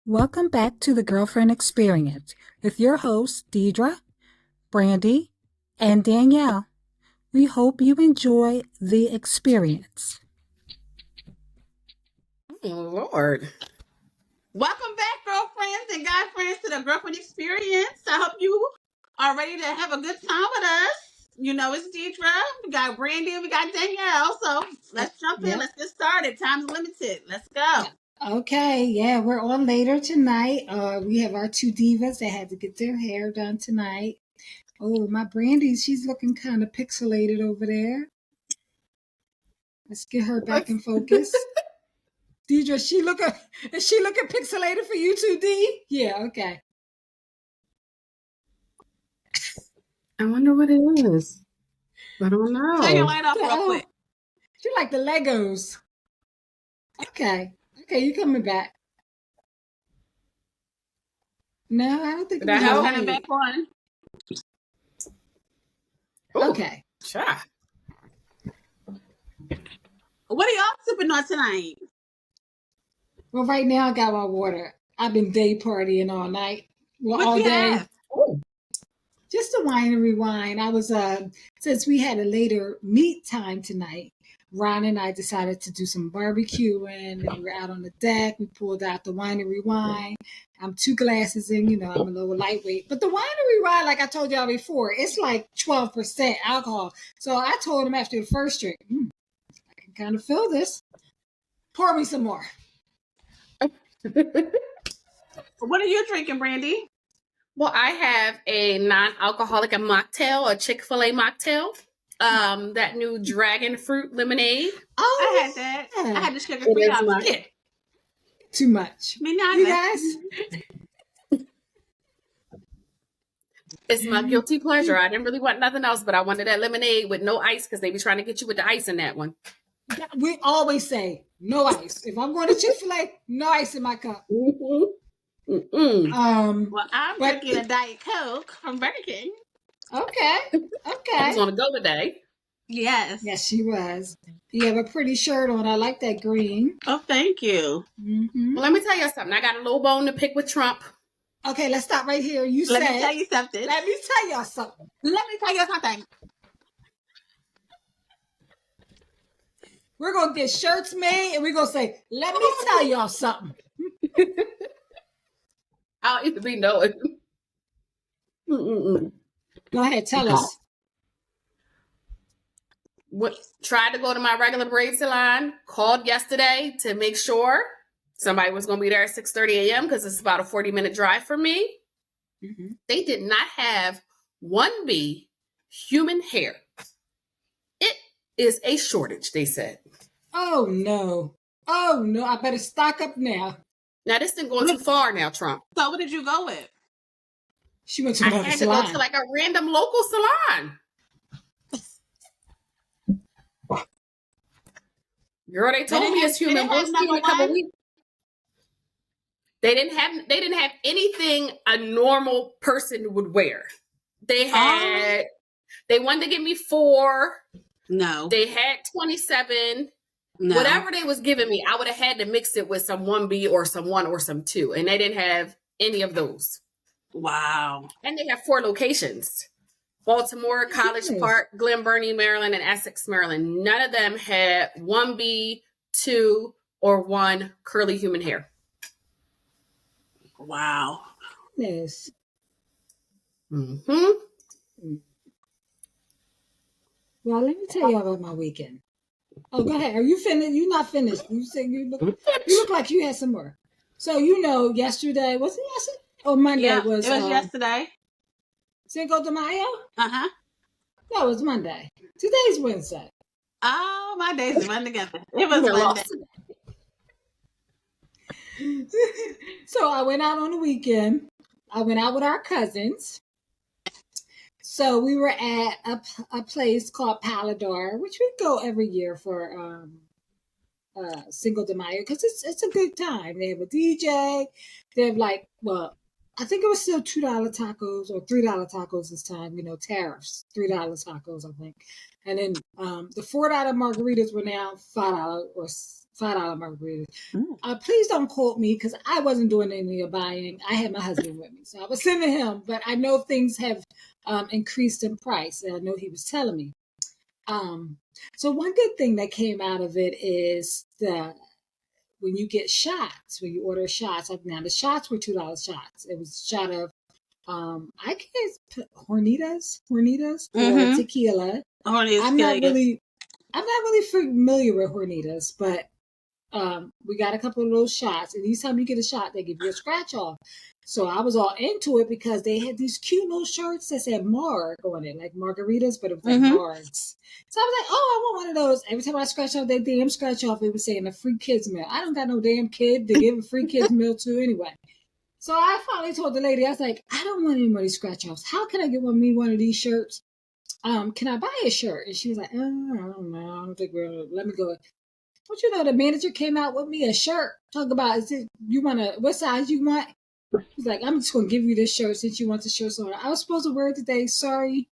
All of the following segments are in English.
Welcome back to the Girlfriend Experience with your hosts, Deidre, Brandy, and Danielle. We hope you enjoy the experience. Oh, Lord. Welcome back, girlfriends and guy friends, to the Girlfriend Experience. I hope you are ready to have a good time with us. You know, it's Deidre, we got Brandy, we got Danielle. So let's jump in. Yep. Let's get started. Time's limited. Let's go. Okay, yeah, we're on later tonight. We have our two divas that had to get their hair done tonight. Oh, my Brandy, she's looking kind of pixelated over there. Let's get her back in focus. Deidre, is she looking pixelated for you too, D? Yeah, okay. I wonder what it is. I don't know. Turn your light off real Oh, quick. you like the Legos. Okay, you coming back. No, I don't think Did that we help? Turn it back on. Ooh, Okay. Sure. What are y'all sipping on tonight? Well, right now I got my water. I've been day partying all night. Well, What all you day. have? Ooh. Just a winery wine. I was since we had a later meet time tonight, Ron and I decided to do some barbecuing, and we were out on the deck. We pulled out the winery wine. I'm 2 glasses in, I'm a little lightweight. But the winery wine, like I told y'all before, it's like 12% alcohol. So I told him after the first drink, I can kind of feel this. Pour me some more. What are you drinking, Brandy? Well, I have a non-alcoholic mocktail, a Chick-fil-A mocktail. That new dragon fruit lemonade. Oh, I had that. I had the sugar free option. Too much. Me neither. You guys? It's my guilty pleasure. I didn't really want nothing else, but I wanted that lemonade with no ice because they be trying to get you with the ice in that one. We always say no ice. If I'm going to Chick-fil-A, no ice in my cup. Mm-hmm. Mm-mm. Well, I'm drinking a Diet Coke from Burger King. Okay. I was on a go today. Yes. Yes, she was. You have a pretty shirt on. I like that green. Oh, thank you. Mm-hmm. Well, let me tell you something. I got a little bone to pick with Trump. Okay, let's stop right here. Let me tell you something. Let me tell y'all something. We're going to get shirts made and we're going to say, let me tell y'all something. I'll either be knowing. Mm-mm-mm. Go ahead, tell us. Tried to go to my regular braid salon. Called yesterday to make sure somebody was going to be there at 6:30 a.m. because it's about a 40-minute drive for me. Mm-hmm. They did not have 1B human hair. It is a shortage, they said. Oh, no. I better stock up now. Now, this thing going too far now, Trump. So what did you go with? She went to another salon. I had to go to like a random local salon. Girl, they told me it's human. We'll see in a couple weeks. They didn't have anything a normal person would wear. They wanted to give me 4. No. They had 27. No. Whatever they was giving me, I would have had to mix it with some 1B or some 1 or some 2. And they didn't have any of those. Wow. And they have 4 locations. Baltimore, College Park, Glen Burnie, Maryland, and Essex, Maryland. None of them had 1B, 2, or 1 curly human hair. Wow. Yes. Mm-hmm. Well, let me tell you about my weekend. Oh, go ahead. Are you finished? You're not finished. You said you look like you had some more. So yesterday, was it yesterday? Oh, Monday it was yesterday. Cinco de Mayo? Uh-huh. No, it was Monday. Today's Wednesday. Oh, my days run together. It was Monday. So I went out on the weekend. I went out with our cousins. So we were at a place called Paladar, which we go every year for Cinco de Mayo because it's a good time. They have a DJ. They have I think it was still $2 tacos or $3 tacos this time. Tariffs, $3 tacos, I think. And then the $4 margaritas were now $5 or $5 margaritas. Please don't quote me because I wasn't doing any of the buying. I had my husband with me, so I was sending him. But I know things have increased in price, and I know he was telling me. So one good thing that came out of it is when you get shots, when you order shots. Now the shots were $2 shots. It was a shot of I guess Hornitas or tequila. I'm not really familiar with Hornitas, but we got a couple of those shots, and each time you get a shot, they give you a scratch off. So I was all into it because they had these cute little shirts that said Marg on it, like margaritas, but it was like Margs. So I was like, oh, I want one of those. Every time I scratch off that damn scratch off, it was saying a free kids meal. I don't got no damn kid to give a free kids meal to anyway. So I finally told the lady, I was like, I don't want any money scratch offs. How can I get one of these shirts? Can I buy a shirt? And she was like, oh, I don't know. I don't think let me go. But you know, the manager came out with me a shirt. Talk about, what size you want? He's like, I'm just going to give you this shirt since you want the shirt. So I was supposed to wear it today. Sorry,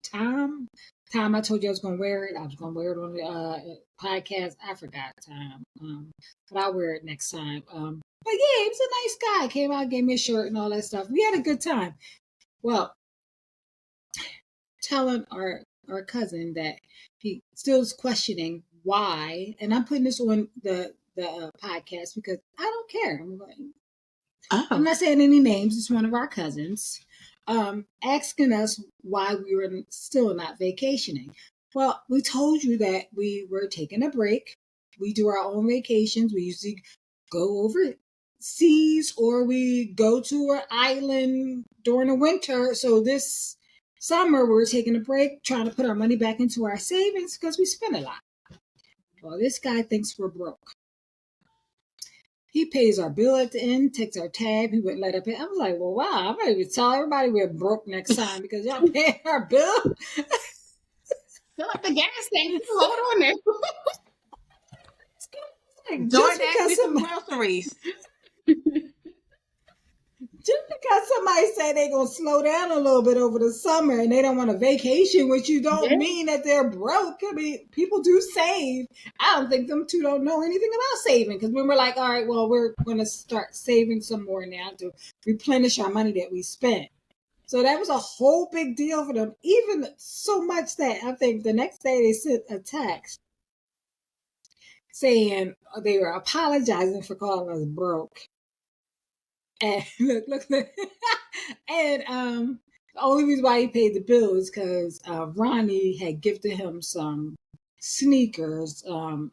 Tom. I told you I was going to wear it. I was going to wear it on the podcast. I forgot, Tom. But I'll wear it next time. But yeah, he was a nice guy. Came out, gave me a shirt and all that stuff. We had a good time. Well, telling our cousin that he still is questioning why, and I'm putting this on the podcast because I don't care. I'm not saying any names. It's one of our cousins asking us why we were still not vacationing. Well, we told you that we were taking a break. We do our own vacations. We usually go overseas or we go to an island during the winter. So this summer we're taking a break, trying to put our money back into our savings because we spend a lot. Well, this guy thinks we're broke. He pays our bill at the end, takes our tab. He wouldn't let up it. I was like, well, wow, I'm ready to tell everybody we're broke next time because y'all paying our bill. Fill up the gas tank. Hold on there. Just because some groceries. Just because somebody say they're going to slow down a little bit over the summer and they don't want a vacation, which you don't mean that they're broke. I mean, people do save. I don't think them two don't know anything about saving because when we're like, all right, well, we're going to start saving some more now to replenish our money that we spent. So that was a whole big deal for them, even so much that I think the next day they sent a text saying they were apologizing for calling us broke. And look. And the only reason why he paid the bill is because Ronnie had gifted him some sneakers.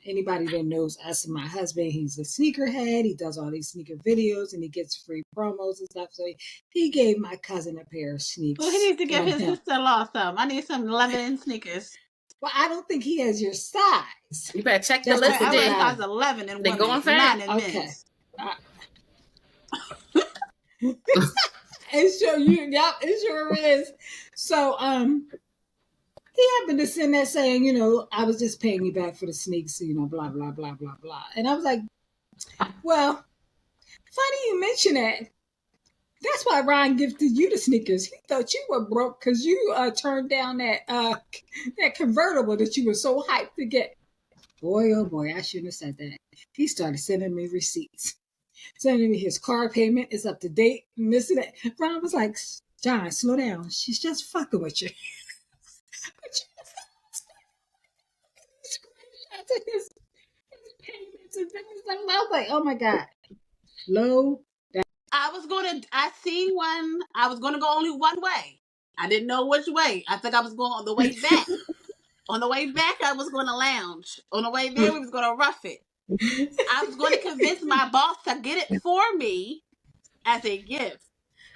Anybody that knows us and my husband, he's a sneakerhead. He does all these sneaker videos and he gets free promos and stuff. So he gave my cousin a pair of sneakers. Well, he needs to give his sister-in-law some. I need some Lebanon sneakers. Well, I don't think he has your size. You better check the list. I wear size 11 and they going fast. 9 in men's. It sure is. So he happened to send that saying, I was just paying you back for the sneaks, blah blah blah blah blah. And I was like, well, funny you mention that. That's why Ryan gifted you the sneakers. He thought you were broke because you turned down that convertible that you were so hyped to get. Boy, oh boy, I shouldn't have said that. He started sending me receipts. Sending me his car payment is up to date. And this and that. Ron was like, John, slow down. She's just fucking with you. his payments and things like that. I was like, oh my God. Slow down. I seen one. I was going to go only one way. I didn't know which way. I think I was going on the way back. On the way back, I was going to lounge. On the way there, we was going to rough it. I was going to convince my boss to get it for me as a gift.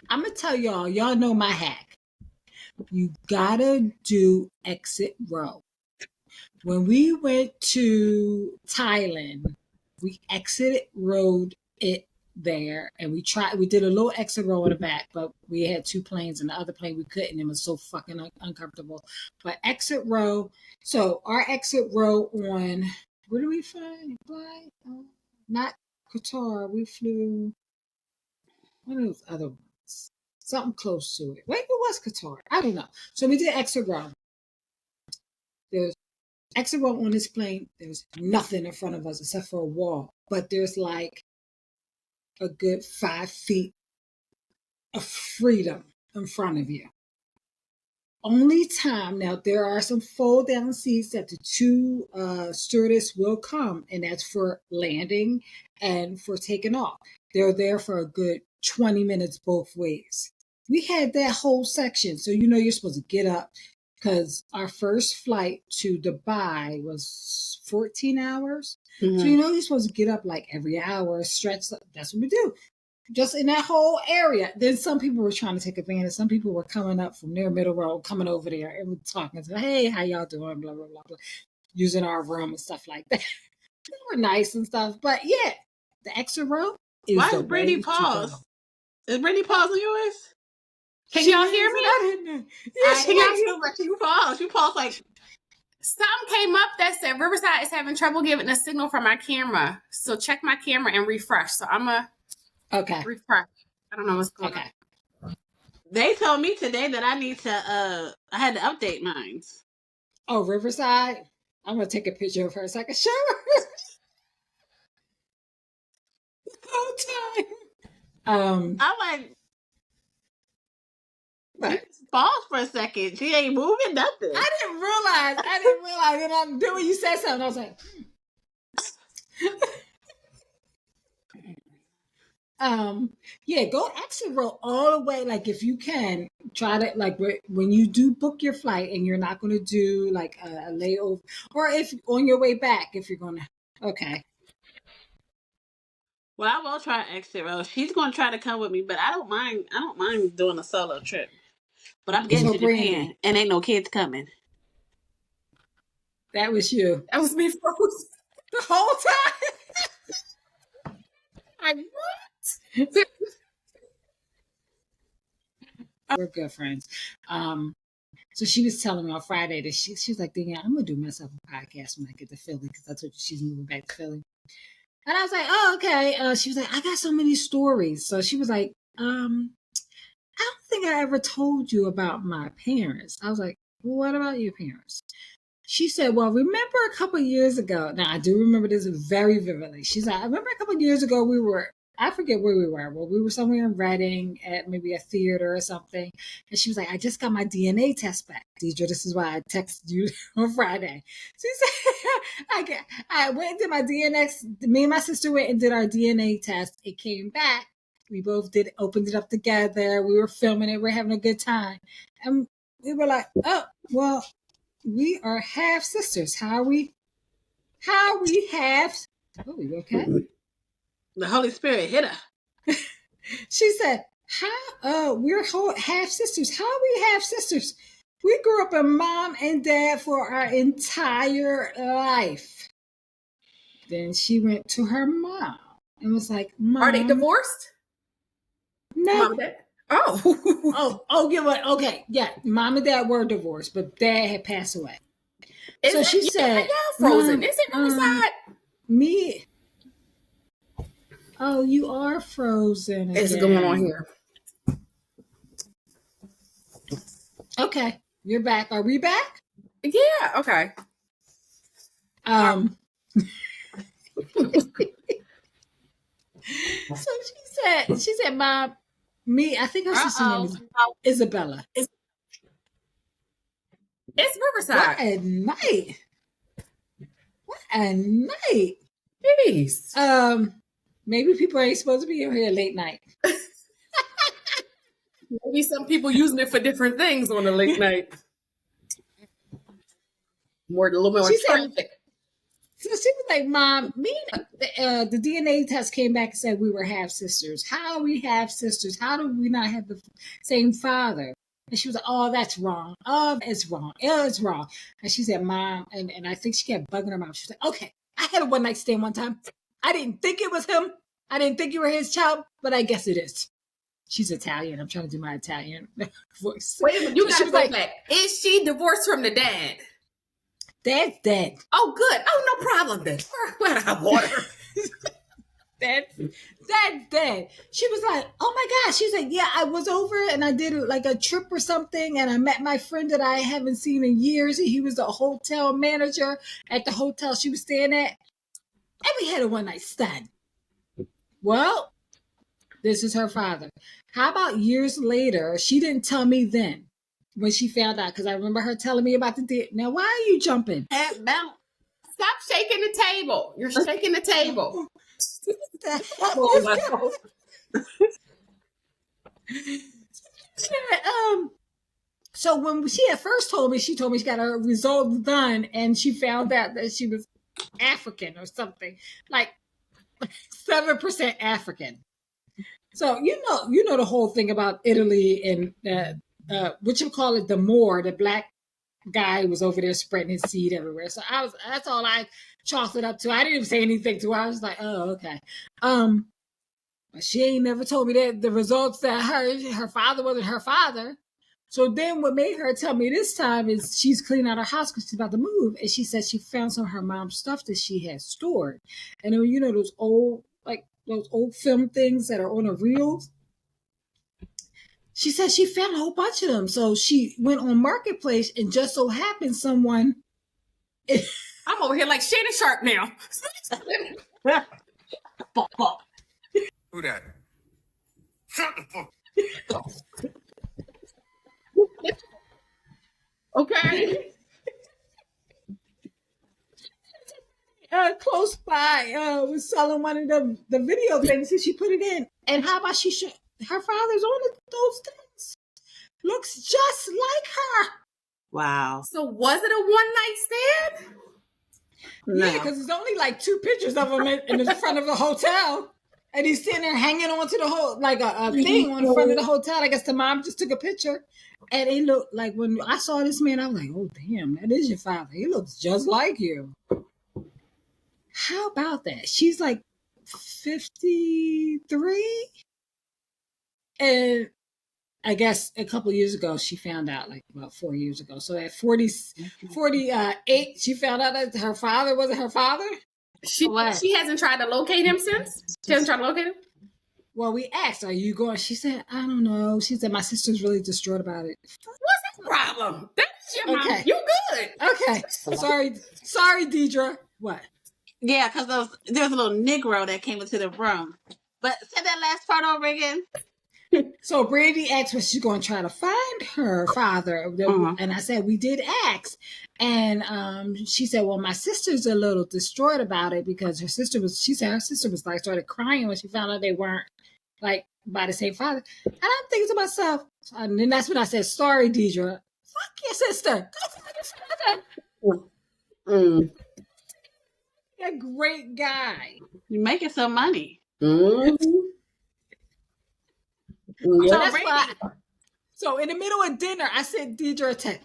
I'm going to tell y'all know my hack. You gotta do exit row. When we went to Thailand, we rode it there and we did a little exit row in the back, but we had two planes and the other plane we couldn't. It was so fucking uncomfortable. But exit row. So our exit row on, where do we fly? Not Qatar. We flew one of those other ones. Something close to it. Wait, it was Qatar. I don't know. So we did exit row. There's exit row on this plane, there's nothing in front of us except for a wall. But there's like a good 5 feet of freedom in front of you. Only time, now there are some fold down seats that the two stewardess will come, and that's for landing and for taking off. They're there for a good 20 minutes both ways. We had that whole section. So you're supposed to get up, because our first flight to Dubai was 14 hours. Mm-hmm. So you're supposed to get up like every hour, stretch. That's what we do. Just in that whole area. Then some people were trying to take advantage. Some people were coming up from their middle row, coming over there and talking to, hey, how y'all doing? Blah, blah, blah, blah. Using our room and stuff like that. They were nice and stuff. But yeah, the extra row is why is Brittany pause? Is Brittany pause on yours? Can y'all hear me? Yeah, can y'all hear me? You pause. You pause like... Something came up that said Riverside is having trouble giving a signal from my camera. So check my camera and refresh. So I'm a... Okay. Refresh. I don't know what's going on. They told me today that I need to I had to update mine. Oh, Riverside? I'm gonna take a picture of her so I can show her. The whole time. I'm like, what? Pause for a second. She ain't moving nothing. I didn't realize. And then when you said something, I was like, yeah, go exit row all the way. Like if you can try to, like when you do book your flight and you're not going to do like a layover, or if on your way back, if you're going to, okay. Well, I will try exit row. She's going to try to come with me, but I don't mind doing a solo trip. But I'm getting to Japan and ain't no kids coming. That was you. That was me frozen the whole time. Like, what? We're good friends. So she was telling me on Friday that she's like, yeah, I'm gonna do myself a podcast when I get to Philly, because I told you she's moving back to Philly. And I was like, oh, okay. She was like, I got so many stories. So she was like, I don't think I ever told you about my parents. I was like, well, what about your parents? She said, well, remember a couple of years ago. Now, I do remember this very vividly. She's like, I remember a couple of years ago I forget where we were. Well, we were somewhere in Reading at maybe a theater or something. And she was like, I just got my DNA test back. Deidre, this is why I texted you on Friday. She said, I went and did my DNA. Me and my sister went and did our DNA test. It came back. We both opened it up together. We were filming it. We were having a good time. And we were like, oh, well, we are half sisters. How we half? Oh, you okay? The Holy Spirit hit her. She said, how, we're half sisters. How are we half sisters? We grew up with mom and dad for our entire life. Then she went to her mom and was like, Mom. Are they divorced? No. Mom and dad? Oh. Yeah, okay. Yeah, mom and dad were divorced, but dad had passed away. So she said, y'all frozen. Is it Riverside? Me. Oh, you are frozen again. It's going on here. Okay, you're back. Are we back? Yeah, okay. So she said, Mom, I think her sister's name is Isabella. It's Riverside. What a night. Jeez. Maybe people ain't supposed to be in here late night. Maybe some people using it for different things on a late night. A little more traffic. So she was like, Mom, the DNA test came back and said we were half sisters. How are we half sisters? How do we not have the same father? And she was like, oh, that's wrong. Oh, it's wrong. Oh, it's wrong. And she said, Mom, and I think she kept bugging her mom. She was like, okay, I had a one night stand one time. I didn't think it was him. I didn't think you were his child, but I guess it is. She's Italian. I'm trying to do my Italian voice. Wait a minute, you gotta go back. Is she divorced from the dad? Dad's dead. Oh, good. Oh, no problem then. We're out of water. That's dead. She was like, oh my gosh. She's like, yeah, I was over and I did like a trip or something. And I met my friend that I haven't seen in years. And he was a hotel manager at the hotel she was staying at. And we had a one night stand. Well, this is her father. How about years later? She didn't tell me then when she found out, because I remember her telling me about the date. Now, why are you jumping? Bounce. Stop shaking the table. You're shaking the table. So when she at first told me, she told me she got her results done and she found out that she was African or something, like 7% African. So you know the whole thing about Italy and what you call it, the Moor, the black guy was over there spreading his seed everywhere. So that's all I chalked it up to. I didn't even say anything to her. I was like, oh, okay. But she ain't never told me that the results that her father wasn't her father. So then what made her tell me this time is she's cleaning out her house because she's about to move. And she said she found some of her mom's stuff that she had stored. And then, you know, those old film things that are on a reel. She said she found a whole bunch of them. So she went on Marketplace and just so happened someone. I'm over here like Shannon Sharp now. Who that? Shut the fuck. Okay. Close by was selling one of the video things, and she put it in. And how about her father's on those things? Looks just like her. Wow. So was it a one night stand? No. Yeah, because there's only like 2 pictures of him in the front of the hotel. And he's sitting there hanging onto the whole, like a thing on the front of the hotel. I guess the mom just took a picture. And it looked like when I saw this man, I was like, oh, damn, that is your father. He looks just like you. How about that? She's like 53. And I guess a couple of years ago, she found out, like about 4 years ago. So at 48, she found out that her father wasn't her father. She hasn't tried to locate him since? She hasn't tried to locate him? Well, we asked, are you going? She said, I don't know. She said, my sister's really distraught about it. What's the problem? That's your mom. Okay. You good. Okay. Sorry, Deidre. What? Yeah, because there was a little Negro that came into the room. But say that last part over again. So Brandy asked when she's going to try to find her father. And I said, we did ask. And she said, well, my sister's a little distraught about it because her sister was like started crying when she found out they weren't like by the same father. And I'm thinking to myself, and then that's when I said, sorry, Deidre. Fuck your sister. A great guy. You're making some money. Mm-hmm. So in the middle of dinner, I said, Deidre, take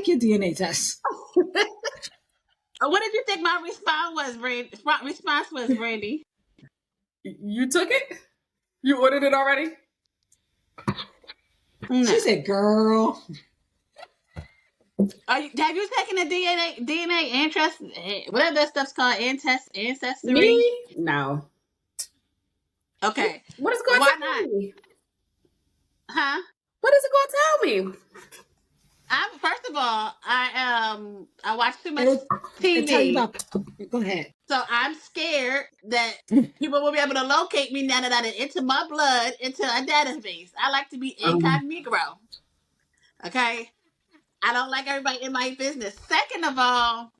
your DNA test. What did you think my response was, Brandy? You took it? You ordered it already? No. She said, girl. Have you taken a DNA ancestry, whatever that stuff's called, ancestry? Me? No. Okay. What is going to tell me? Huh? What is it going to tell me? First of all, I watch too much TV. Go ahead. So I'm scared that people will be able to locate me now that I into my blood into a database. I like to be incognito. Okay? I don't like everybody in my business. Second of all,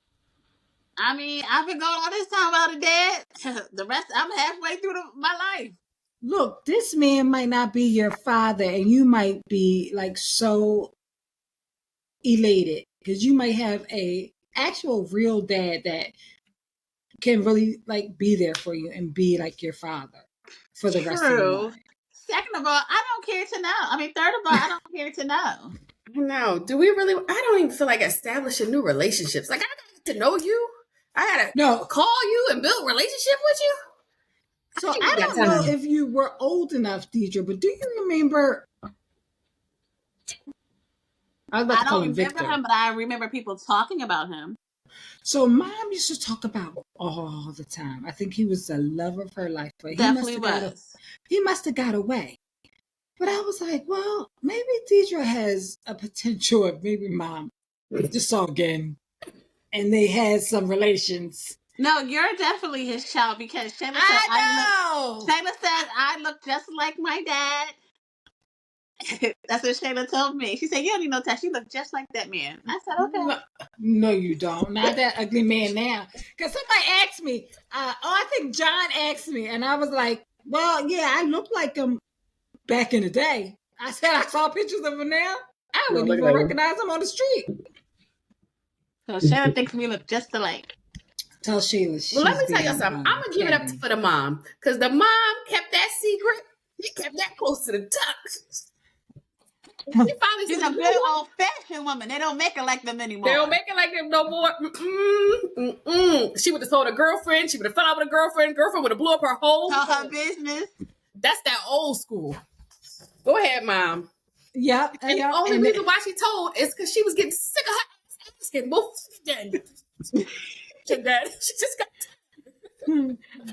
I mean, I've been going all this time without a dad. The rest, I'm halfway through my life. Look, this man might not be your father, and you might be like so elated because you might have a actual real dad that can really like be there for you and be like your father for the rest of your life. Second of all, I don't care to know. I mean, third of all, I don't care to know. No, do we really? I don't even feel like establishing new relationships. Like, I got to know you. I got to call you and build a relationship with you. So I don't know if you were old enough, Deidre, but do you remember? I don't remember him, but I remember people talking about him. So mom used to talk about all the time. I think he was the love of her life, but Definitely was. He must have got away. But I was like, well, maybe Deidre has a potential of maybe mom just saw again, and they had some relations. No, you're definitely his child because Shayla said Shayla says I look just like my dad. That's what Shayla told me. She said, "You don't need no test. You look just like that man." I said, "Okay." No, you don't. Not that ugly man now. Because somebody asked me. I think John asked me, and I was like, "Well, yeah, I look like him back in the day." I said I saw pictures of him now. I wouldn't even recognize him on the street. So Shayla thinks we look just alike. Tell Sheila. Well, let me tell you something. I'm gonna give it up for the mom because the mom kept that secret. She kept that close to the tuck. She's a good old-fashioned woman. They don't make it like them anymore. They don't make it like them no more. She would have told her girlfriend. She would have fell out with a girlfriend. Girlfriend would have blew up her whole business. That's that old school. Go ahead, mom. Yep. And the only reason why she told is because she was getting sick of her ass getting dead. She just got.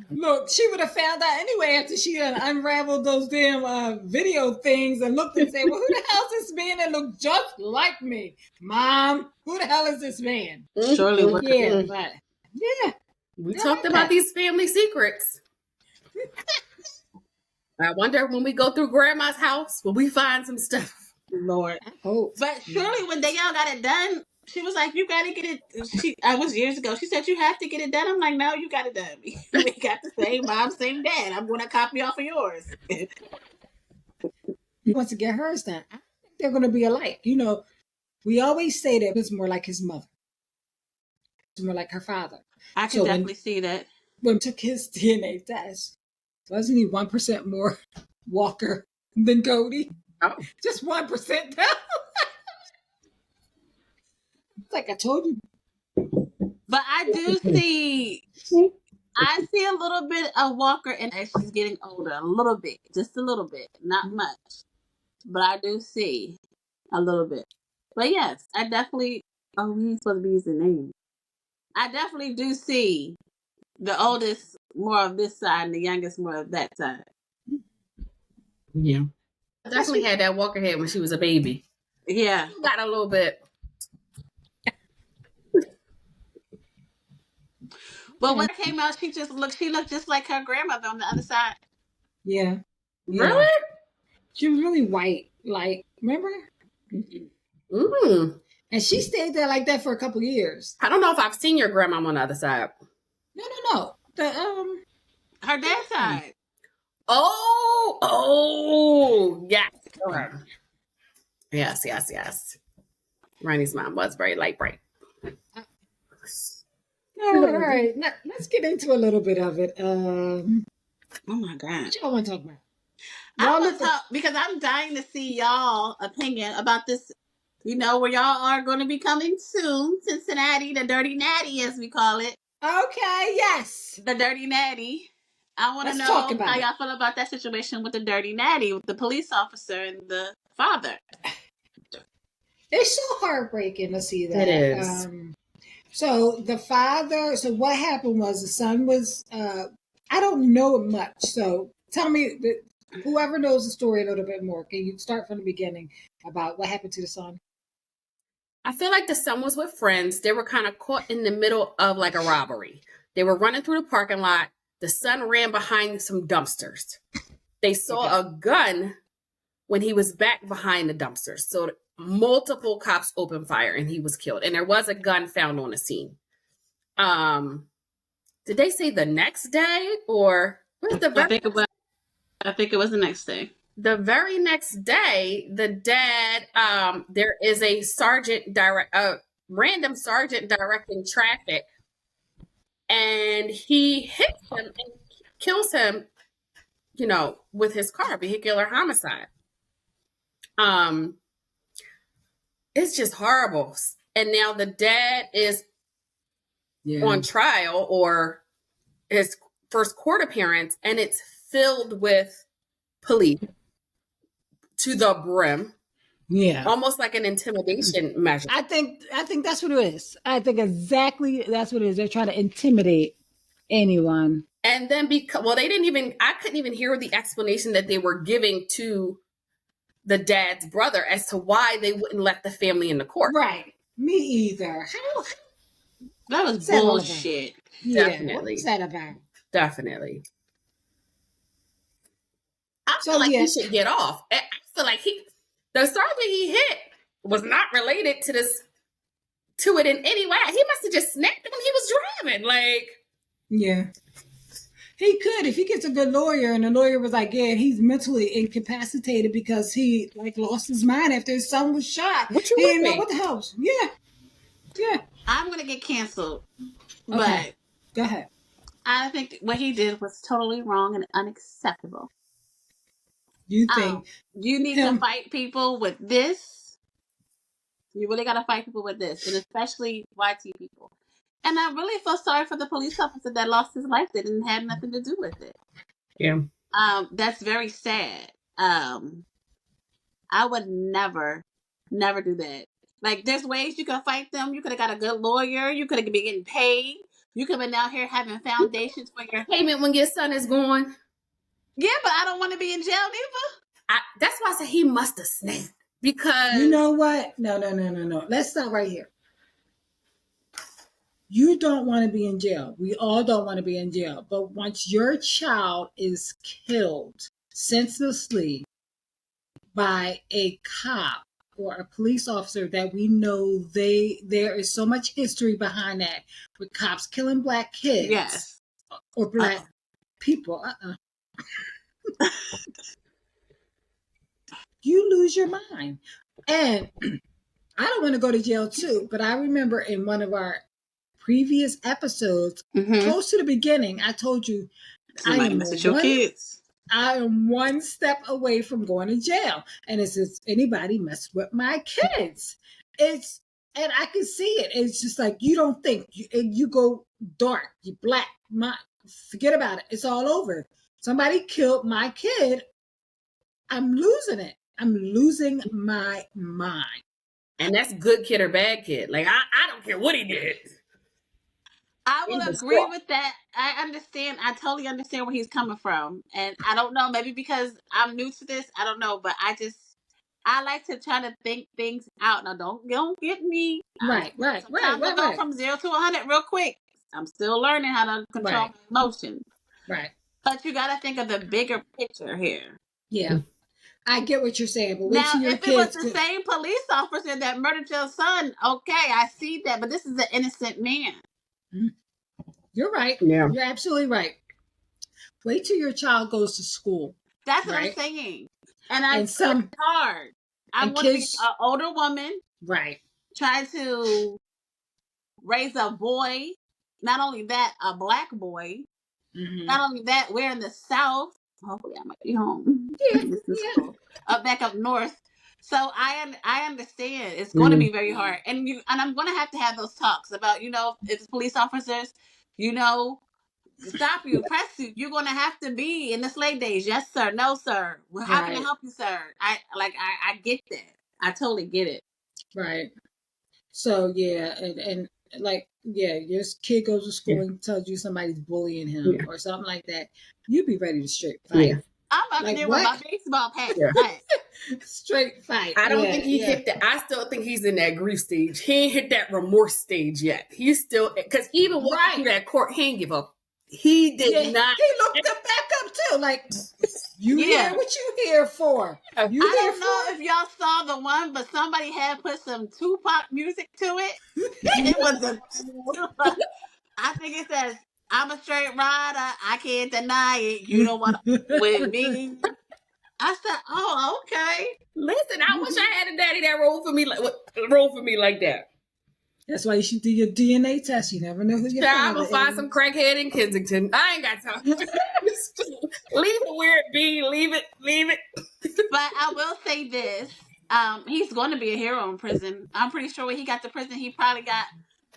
Look, she would have found out anyway after she unraveled those damn video things and looked and said, well, who the hell is this man that looked just like me? Mom, who the hell is this man? Surely. Yeah, but yeah. We talked about these family secrets. I wonder when we go through grandma's house, will we find some stuff? Lord, I hope. But surely when Danielle got it done, she was like, you got to get it. I was years ago. She said, you have to get it done. I'm like, no, you got it done. We got the same mom, same dad. I'm going to copy off of yours. He wants to get hers done. I think they're going to be alike. You know, we always say that it's more like his mother. It's more like her father. I can definitely see that. When he took his DNA test, wasn't he 1% more Walker than Cody? Oh. Just 1% down. It's like I told you. But I do see, a little bit of Walker as she's getting older. A little bit. Just a little bit. Not much. But I do see a little bit. But yes, I definitely, we ain't supposed to be using names. I definitely do see the oldest more of this side and the youngest more of that side. Yeah. I definitely had that Walker head when she was a baby. Yeah. Got a little bit. But when it came out, she looked just like her grandmother on the other side. Yeah. Really? She was really white. Like, remember? Mm. And she stayed there like that for a couple years. I don't know if I've seen your grandma on the other side. No. Her dad's side. Oh, yes. Yes. Ronnie's mom was very light bright. All right. Now, let's get into a little bit of it. Oh my God. What y'all want to talk about? I want to talk because I'm dying to see y'all opinion about this, where y'all are going to be coming soon. Cincinnati, the Dirty Natty, as we call it. Okay, yes. The Dirty Natty. I want to know how y'all feel about that situation with the Dirty Natty, with the police officer and the father. It's so heartbreaking to see that. It is. So the father, what happened was the son was, I don't know much. So tell me, whoever knows the story a little bit more, can you start from the beginning about what happened to the son? I feel like the son was with friends. They were kind of caught in the middle of like a robbery. They were running through the parking lot. The son ran behind some dumpsters. They saw a gun when he was back behind the dumpsters. So multiple cops opened fire and he was killed. And there was a gun found on the scene. Did they say the next day or where's the I think it was the next day. The very next day, the dad, there is a random sergeant directing traffic, and he hits him and kills him, with his car, vehicular homicide. It's just horrible. And now the dad is on trial or his first court appearance, and it's filled with police to the brim. Yeah. Almost like an intimidation measure. I think that's what it is. I think exactly that's what it is. They're trying to intimidate anyone. And then they didn't even, I couldn't even hear the explanation that they were giving to the dad's brother as to why they wouldn't let the family in the court. Right. Me either. That was bullshit. Yeah. Definitely. What was that about? Definitely. I feel like he should get off. I feel like the sergeant he hit was not related to it in any way. He must have just snapped when he was driving. Like, yeah. He could if he gets a good lawyer, and the lawyer was like, "Yeah, he's mentally incapacitated because he lost his mind after his son was shot. What you he didn't know mean? what the hell." Yeah. I'm gonna get canceled, Okay. but Go ahead. I think what he did was totally wrong and unacceptable. You think you need to fight people with this? You really gotta fight people with this, and especially YT people. And I really feel sorry for the police officer that lost his life. That didn't have nothing to do with it. Yeah. That's very sad. I would never do that. Like, there's ways you can fight them. You could have got a good lawyer. You could have been getting paid. You could have been out here having foundations for your payment when your son is gone. Yeah, but I don't want to be in jail either. That's why I said he must have snapped. Because you know what? No. Let's stop right here. You don't want to be in jail. We all don't want to be in jail. But once your child is killed senselessly by a cop or a police officer that we know there is so much history behind that with cops killing black kids. Yes. Or black people. You lose your mind. And I don't want to go to jail too, but I remember in one of our previous episodes, close to the beginning, I told you I am one step away from going to jail. And it's if anybody messed with my kids. And I can see it. It's just like, you don't think. You go dark. You black. Forget about it. It's all over. Somebody killed my kid. I'm losing it. I'm losing my mind. And that's good kid or bad kid. Like, I don't care what he did. I will agree with that. I understand. I totally understand where he's coming from. And I don't know, maybe because I'm new to this, I don't know. But I like to try to think things out. Now, don't get me. Right. Go from 0 to 100 real quick. I'm still learning how to control my emotions. Right. But you got to think of the bigger picture here. Yeah. I get what you're saying, but now, if it was the same police officer that murdered your son, okay, I see that. But this is an innocent man. You're right. Yeah. You're absolutely right. Wait till your child goes to school. That's what I'm saying. And it's hard. I want to be an older woman. Right. Trying to raise a boy. Not only that, a black boy. Mm-hmm. Not only that, we're in the South. Hopefully, I might be home. Yeah. Back up north. So I understand it's going to be very hard, and I'm going to have those talks about if police officers, stop you, press you. You're going to have to be in the slave days. Yes, sir. No, sir. Well, how can I help you, sir? I get that. I totally get it. Right. So yeah, and your kid goes to school and tells you somebody's bullying him or something like that. You'd be ready to straight fight. Yeah. I'm up there with my baseball bat. Yeah. Straight fight. I don't think he hit that. I still think he's in that grief stage. He ain't hit that remorse stage yet. He's still, because even walking through that court, he ain't give up. He did not. He looked back up too. Like, you here? What you here for? I don't know if y'all saw the one, but somebody had put some Tupac music to it. It was I think it says, "I'm a straight rider. I can't deny it. You don't want to with me." I said, "Oh, okay." Listen, I wish I had a daddy that rolled for me like that. That's why you should do your DNA test. You never know who you're I'm gonna find some crackhead in Kensington. I ain't got time. Leave it where it be. Leave it. But I will say this: he's going to be a hero in prison. I'm pretty sure when he got to prison, he probably got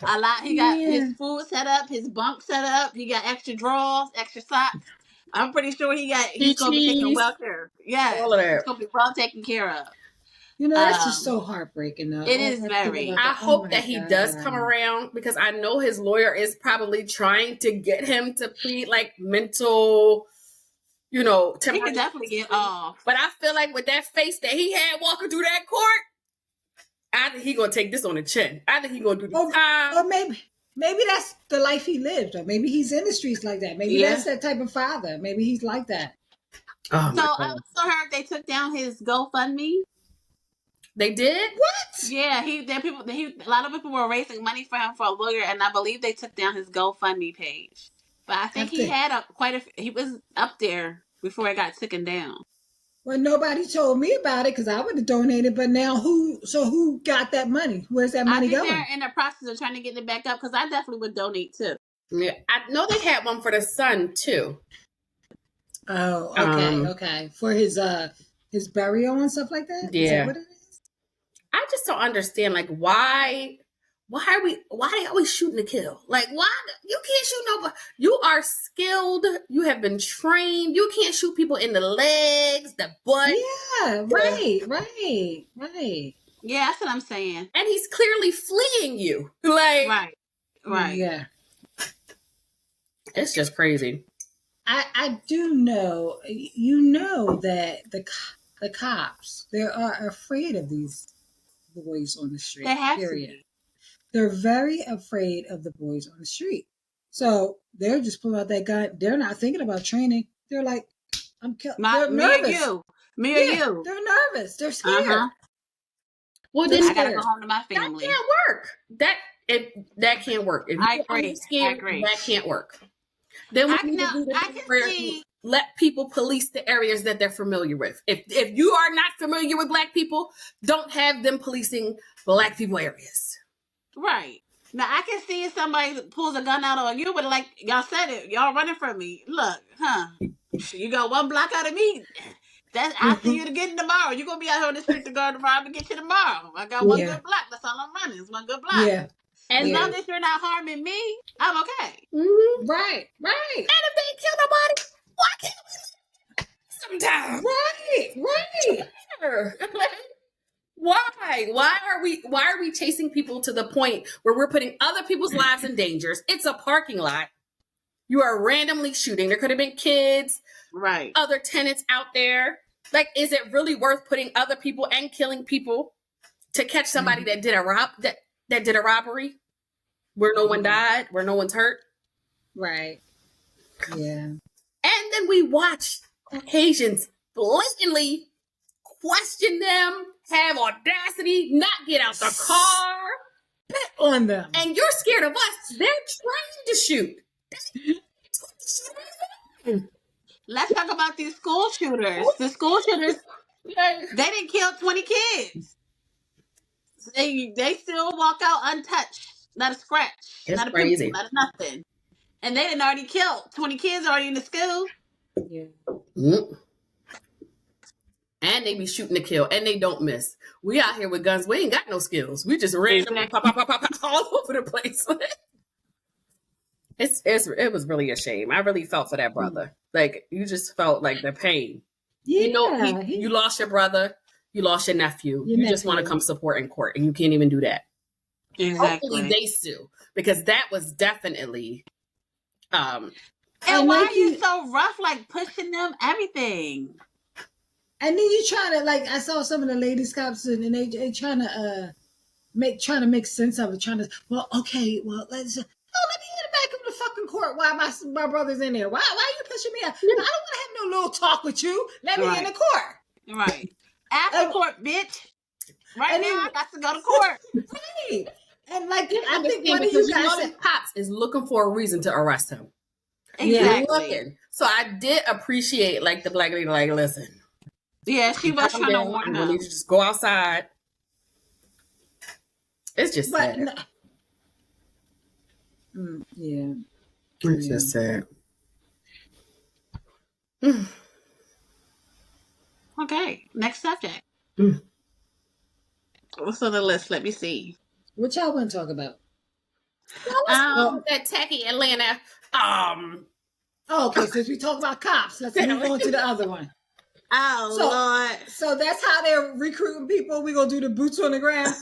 a lot. He got his food set up, his bunk set up. He got extra drawers, extra socks. I'm pretty sure he's going to be taken well care. Yeah, all of that. He's going to be well taken care of. That's just so heartbreaking. Though. It is very. I hope that he does come around, because I know his lawyer is probably trying to get him to plead like mental, he can definitely get off. But I feel like with that face that he had walking through that court, I think he gonna take this on the chin. I think he gonna do the time. Or maybe that's the life he lived, or maybe he's in the streets like that. Maybe that's that type of father. Maybe he's like that. Oh, so I also heard they took down his GoFundMe. They did? What? Yeah, a lot of people were raising money for him for a lawyer, and I believe they took down his GoFundMe page. But I think he was up there before it got taken down. Well, nobody told me about it, because I would have donated. But now who got that money? Where's that money going? They're in the process of trying to get it back up, because I definitely would donate too. Yeah, I know they had one for the son too. Oh, okay. For his burial and stuff like that? Yeah. Is that what it is? I just don't understand, like, why they always shooting to kill? Like, why? You can't shoot nobody. You are skilled. You have been trained. You can't shoot people in the legs, the butt. Yeah, right. Yeah, that's what I'm saying. And he's clearly fleeing you. Like, right. Yeah. It's just crazy. I do know, that the cops, they are afraid of these boys on the street. They have period. to be. They're very afraid of the boys on the street. So they're just pulling out that gun. They're not thinking about training. They're like, I'm killing. They're nervous. Me or you. They're nervous. They're scared. Well, then I gotta go home to my family. That can't work. That can't work. If I agree. Scared, that can't work. Then we need to do the let people police the areas that they're familiar with. If you are not familiar with Black people, don't have them policing Black people areas. Right. Now, I can see if somebody pulls a gun out on you, but like y'all said it, y'all running from me. Look, you got one block out of me. I'll see you again tomorrow. You're going to be out here on the street to go tomorrow. I'm going to get you tomorrow. I got one good block. That's all I'm running. It's one good block. Yeah. As long as you're not harming me, I'm okay. Mm-hmm. Right. And if they kill nobody, why can't we sometimes? Right. Why are we chasing people to the point where we're putting other people's lives in danger? It's a parking lot. You are randomly shooting. There could have been kids, right? Other tenants out there. Like, is it really worth putting other people and killing people to catch somebody that did a robbery where no one died, where no one's hurt? Right. Yeah. And then we watch Caucasians blatantly question them, have audacity, not get out the car, bet on them. And you're scared of us. They're trained to shoot. Let's talk about these school shooters. The school shooters, they didn't kill 20 kids. They still walk out untouched. Not a scratch. It's not a crazy. Pimple, not a nothing. And they didn't already kill 20 kids already in the school. Yeah. Mm. And they be shooting to kill, and they don't miss. We out here with guns. We ain't got no skills. We just randomly pop all over the place. It was really a shame. I really felt for that brother. Like, you just felt like the pain. Yeah. You lost your brother. You lost your nephew. You just want to come support in court, and you can't even do that. Exactly. Hopefully they sue, because that was definitely. And why are you so rough, like pushing them, everything? And then you trying to, like, I saw some of the ladies cops and they trying to make sense of it. Let me in the back of the fucking court while my brother's in there. Why are you pushing me out? I don't want to have no little talk with you. Let me in the court. Right. After court, bitch. Right now, I got to go to court. Right. And like, I think one of you guys said, cops is looking for a reason to arrest him. Exactly. So I did appreciate, like, the Black lady, like, listen. Yeah, she was trying to warn them. You just go outside. It's just sad. Yeah. It's just sad. Okay, next subject. What's on the list? Let me see. What y'all want to talk about? That tacky Atlanta. Okay, since we talk about cops, let's move on to the other one. Oh, Lord. So that's how they're recruiting people. We're going to do the boots on the ground.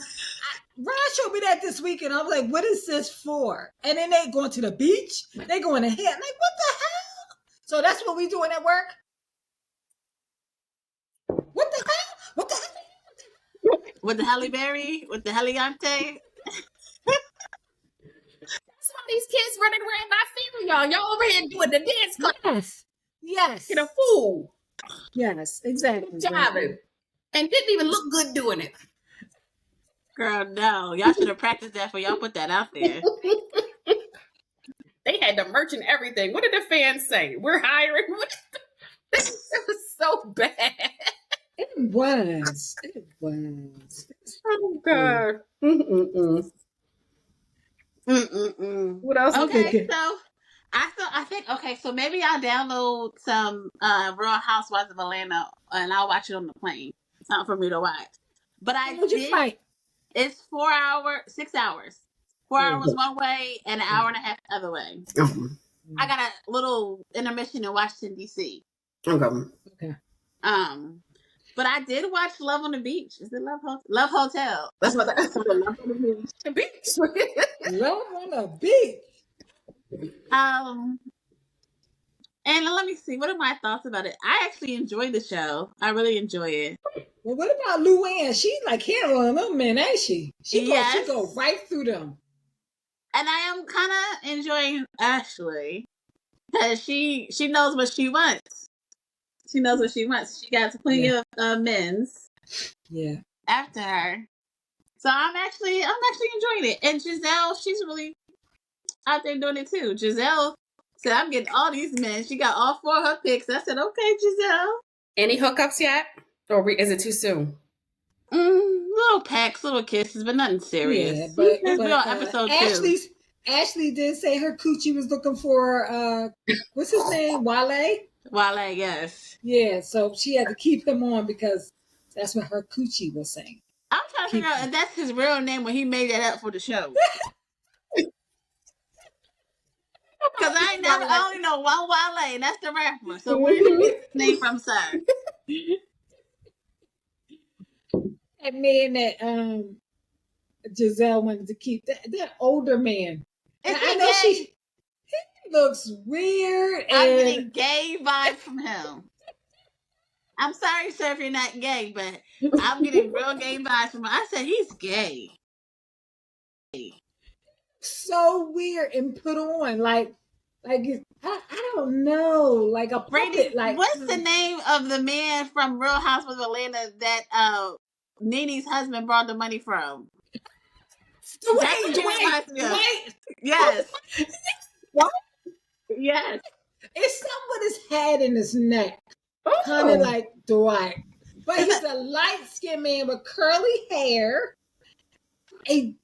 Ron showed me that this weekend. I was like, what is this for? And then they going to the beach. They going ahead. I'm like, what the hell? So that's what we doing at work? What the hell? What the hell? With the Halle Berry? With the Heliante? That's why these kids running around not feeling y'all. Y'all over here doing the dance class. Yes. Get a fool. Yes, exactly. Jiving. And didn't even look good doing it. Girl, no. Y'all should have practiced that for y'all put that out there. They had the merch and everything. What did the fans say? We're hiring. It was so bad. It was. Oh, God. Mm-mm-mm. Mm-mm-mm. What else? Okay, so I think so maybe I'll download some Real Housewives of Atlanta and I'll watch it on the plane. It's not for me to watch. But it's 6 hours. 4 hours one way and an hour and a half the other way. I got a little intermission in Washington, D.C. Okay. But I did watch Love on the Beach. Is it Love Hotel? That's what that's Love on the Beach. The beach. Love on the beach. And let me see. What are my thoughts about it? I actually enjoy the show. I really enjoy it. Well, what about Luann? She's like handling them men, ain't she? She go right through them. And I am kind of enjoying Ashley because she knows what she wants. She knows what she wants. She got plenty of men's. Yeah. After her, so I'm actually enjoying it. And Giselle, she's really out there doing it too. Giselle said, "I'm getting all these men." She got all 4 of her picks. I said, "Okay, Giselle." Any hookups yet, or is it too soon? Little pecks, little kisses, but nothing serious. Yeah, but episode 2. Ashley did say her coochie was looking for what's his name? Wale, yes. Yeah, so she had to keep him on because that's what her coochie was saying. I'm trying to figure out if that's his real name when he made that up for the show. Because I only know one Wale, and that's the rapper. So where did he get his name from, sir? That man that Giselle wanted to keep, that older man. I know he looks weird. I'm getting gay vibes from him. I'm sorry, sir, if you're not gay, but I'm getting real gay vibes from him. I said he's gay. So weird and put on like I don't know, like a puppet. Like, what's the name of the man from Real Housewives of Atlanta that Nene's husband brought the money from? Dwight. Yes. What? Yes. It's something with his head in his neck, kind of like Dwight, but he's a light-skinned man with curly hair. He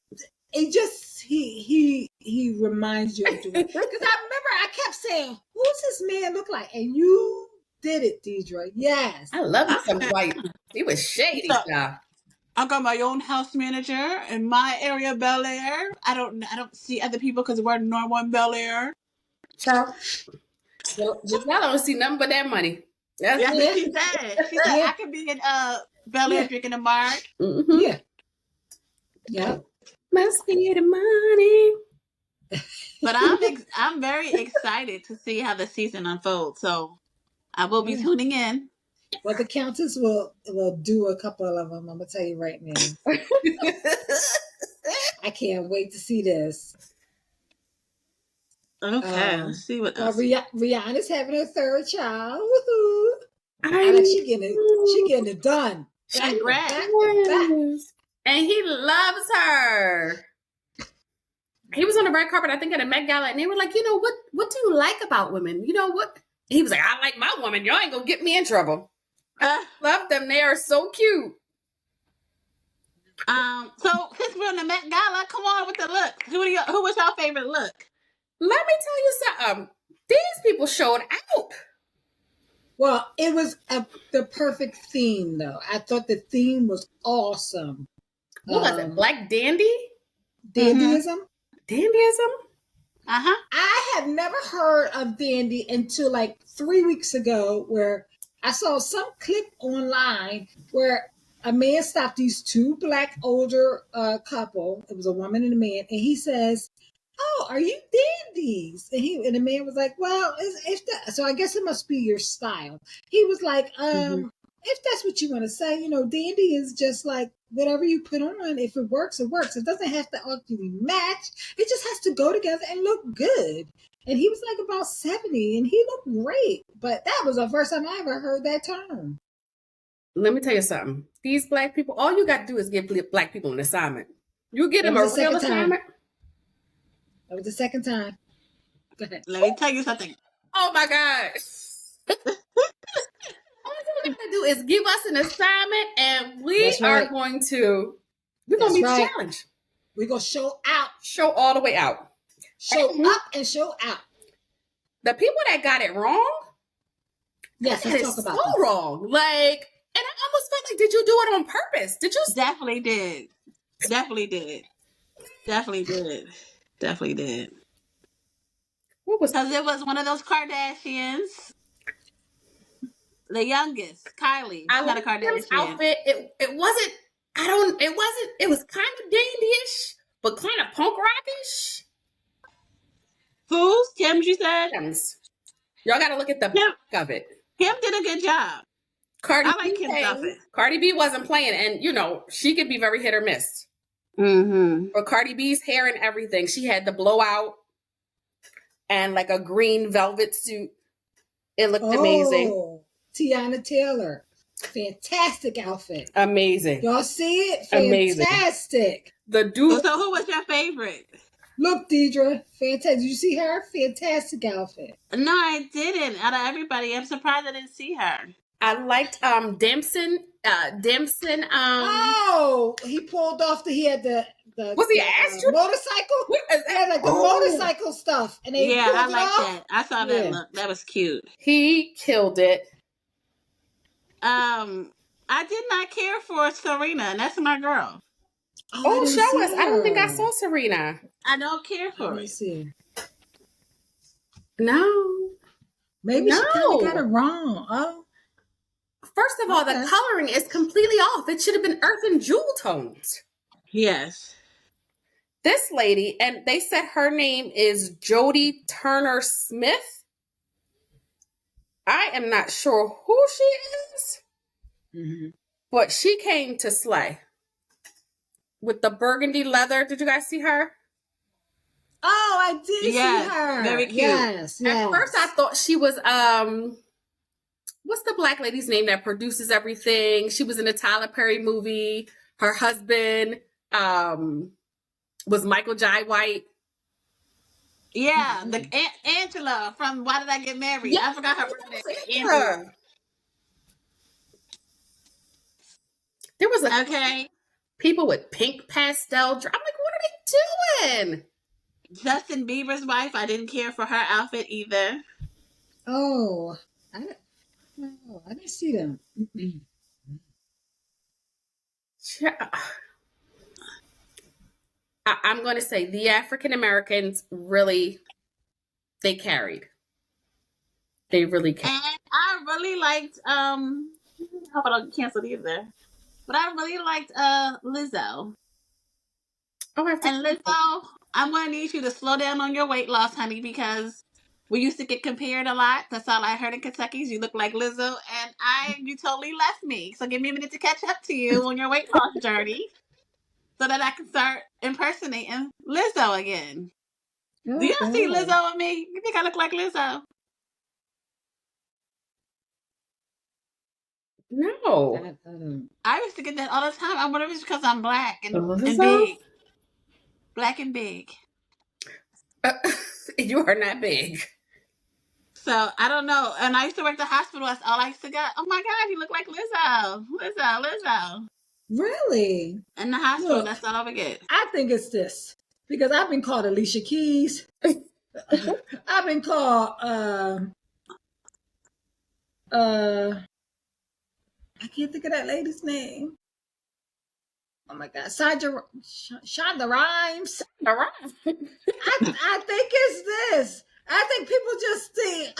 reminds you of Dwight. Because I remember I kept saying, "Who's this man look like?" And you did it, Deidre. Yes, I love some Dwight. He was shady, y'all. I got my own house manager in my area, Bel Air. I don't see other people because we're normal in Bel Air. So, y'all don't see nothing but that money. That's what she said. She said, "I could be in Bel Air drinking a mark." Mm-hmm. Yeah. Must be the money. But I'm very excited to see how the season unfolds. So I will be tuning in. Well, the Countess will do a couple of them. I'm gonna tell you right now. I can't wait to see this. Okay, let's see what else. Rihanna's having her 3rd child. Woohoo! She getting it done. Congrats. And he loves her. He was on the red carpet, I think, at a Met Gala, and they were like, what do you like about women? You know what? He was like, I like my woman. Y'all ain't gonna get me in trouble. I love them. They are so cute. So since we're on the Met Gala, come on with the look. Who was your favorite look? Let me tell you something. These people showed out. Well, it was the perfect theme, though. I thought the theme was awesome. What was it? Black dandy? Dandyism? Dandyism? I have never heard of dandy until like 3 weeks ago, where I saw some clip online where a man stopped these two black older couple. It was a woman and a man, and he says, "Oh, are you dandies?" And the man was like, "Well, if that, so I guess it must be your style." He was like, If that's what you want to say, dandy is just like whatever you put on. If it works, it works. It doesn't have to actually match. It just has to go together and look good." And he was like about 70 and he looked great. But that was the first time I ever heard that term. Let me tell you something. These black people, all you got to do is give black people an assignment. You get them a real assignment. That was the second time. Go ahead. Let me tell you something. Oh my God. All you got to do is give us an assignment and we're going to meet the challenge. We're going to show out. Show all the way out. Show up and show out. The people that got it wrong. Yes, let's talk about so wrong. Like, and I almost felt like, did you do it on purpose? Did you? Definitely did. Definitely did. Definitely did. Definitely did. What was? Because it was one of those Kardashians. The youngest, Kylie. I not a Kardashian. Outfit. It wasn't. It wasn't. It was kind of dandy-ish, but kind of punk rockish. Who's Kim's? You said. Kim's. Y'all got to look at the back of it. Kim did a good job. I like Kim's outfit. Cardi B wasn't playing, and she could be very hit or miss. Mm-hmm. But Cardi B's hair and everything, she had the blowout and like a green velvet suit. It looked amazing. Tiana Taylor. Fantastic outfit. Amazing. Y'all see it? Fantastic. Amazing. The dude. So who was your favorite? Look, Deidre. Fantastic. Did you see her? Fantastic outfit. No, I didn't. Out of everybody, I'm surprised I didn't see her. I liked Damson. He pulled off he had the was he an astronaut? Motorcycle? He had like the motorcycle stuff. And they pulled I it like off. that. I saw that look. That was cute. He killed it. I did not care for Serena, and that's my girl. Oh, show us. I don't think I saw Serena. I don't care for Let me see. No. Maybe she kind of got it wrong. Oh. First of all, the coloring is completely off. It should have been earth and jewel tones. Yes. This lady, and they said her name is Jodie Turner Smith. I am not sure who she is, but she came to slay with the burgundy leather. Did you guys see her? Oh, I did see her. Very cute. Yes. At first, I thought she was what's the black lady's name that produces everything? She was in a Tyler Perry movie. Her husband was Michael Jai White. Yeah, the Angela from Why Did I Get Married? I forgot her name. Angela. There was people with pink pastel. I'm like, what are they doing? Justin Bieber's wife. I didn't care for her outfit either. Oh, I didn't see them. I'm going to say the African Americans really, they carried. They really carried. And I really liked, I hope I don't cancel either, but I really liked Lizzo. Oh, and Lizzo, I'm going to need you to slow down on your weight loss, honey, because we used to get compared a lot. That's all I heard in Kentucky. You look like Lizzo, and you totally left me. So give me a minute to catch up to you on your weight loss journey, so that I can start impersonating Lizzo again. Do y'all see Lizzo with me? You think I look like Lizzo? No. I used to get that all the time. I wonder if it's because I'm black and big. Black and big. You are not big. So, I don't know. And I used to work at the hospital. That's all I used to get. Oh my God, you look like Lizzo. Lizzo. Really? In the hospital, that's all I would get. I think it's this. Because I've been called Alicia Keys. I've been called I can't think of that lady's name. Oh my God, Shonda Rhimes. All right. I think it's this. I think people just think,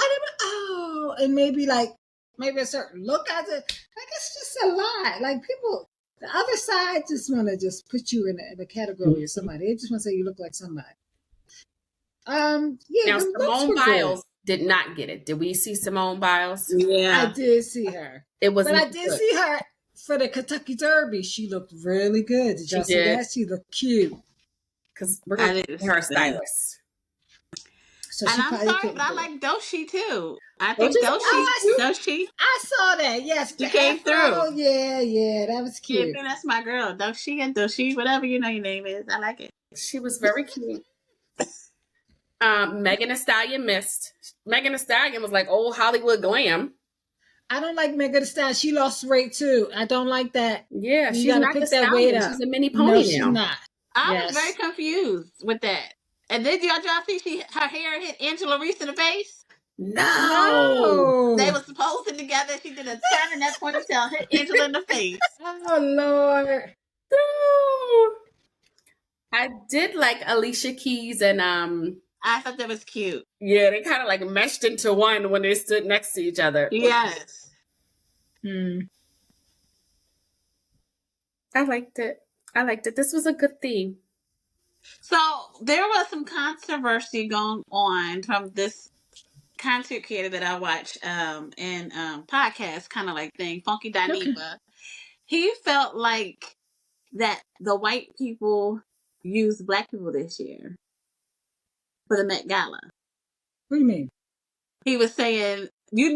and maybe like maybe a certain look. It's just a lot. Like people, the other side just want to just put you in a category of somebody. They just want to say you look like somebody. Yeah, Now, the looks Simone were Biles good. did not get it. Did we see Simone Biles? Yeah. I did see her. It was, but I did see her for the Kentucky Derby. She looked really good. Did y'all see that? She looked cute. Because we're going to be her stylist. So and I'm sorry, but I like Doshi too. I think Doshi. I saw that. Yes, she came through. Yeah, that was cute. Yeah, that's my girl, Doshi, whatever your name is. I like it. She was very cute. Megan Thee Stallion missed. Megan Thee Stallion was like old Hollywood glam. I don't like Megan Thee Stallion. She lost weight too. I don't like that. Yeah, she's not pick that weight up. She's a mini pony now. She's not. I was very confused with that. And then y'all see her hair hit Angela Reese in the face? No. They were supposed together. She did a turn in that ponytail, hit Angela in the face. Oh, Lord. No. I did like Alicia Keys and I thought that was cute. Yeah, they kind of like meshed into one when they stood next to each other. Yes. I liked it. This was a good theme. So there was some controversy going on from this content creator that I watch and podcast kind of like thing, Funky Dineva. Okay. He felt like that the white people used black people this year for the Met Gala. What do you mean? He was saying, you do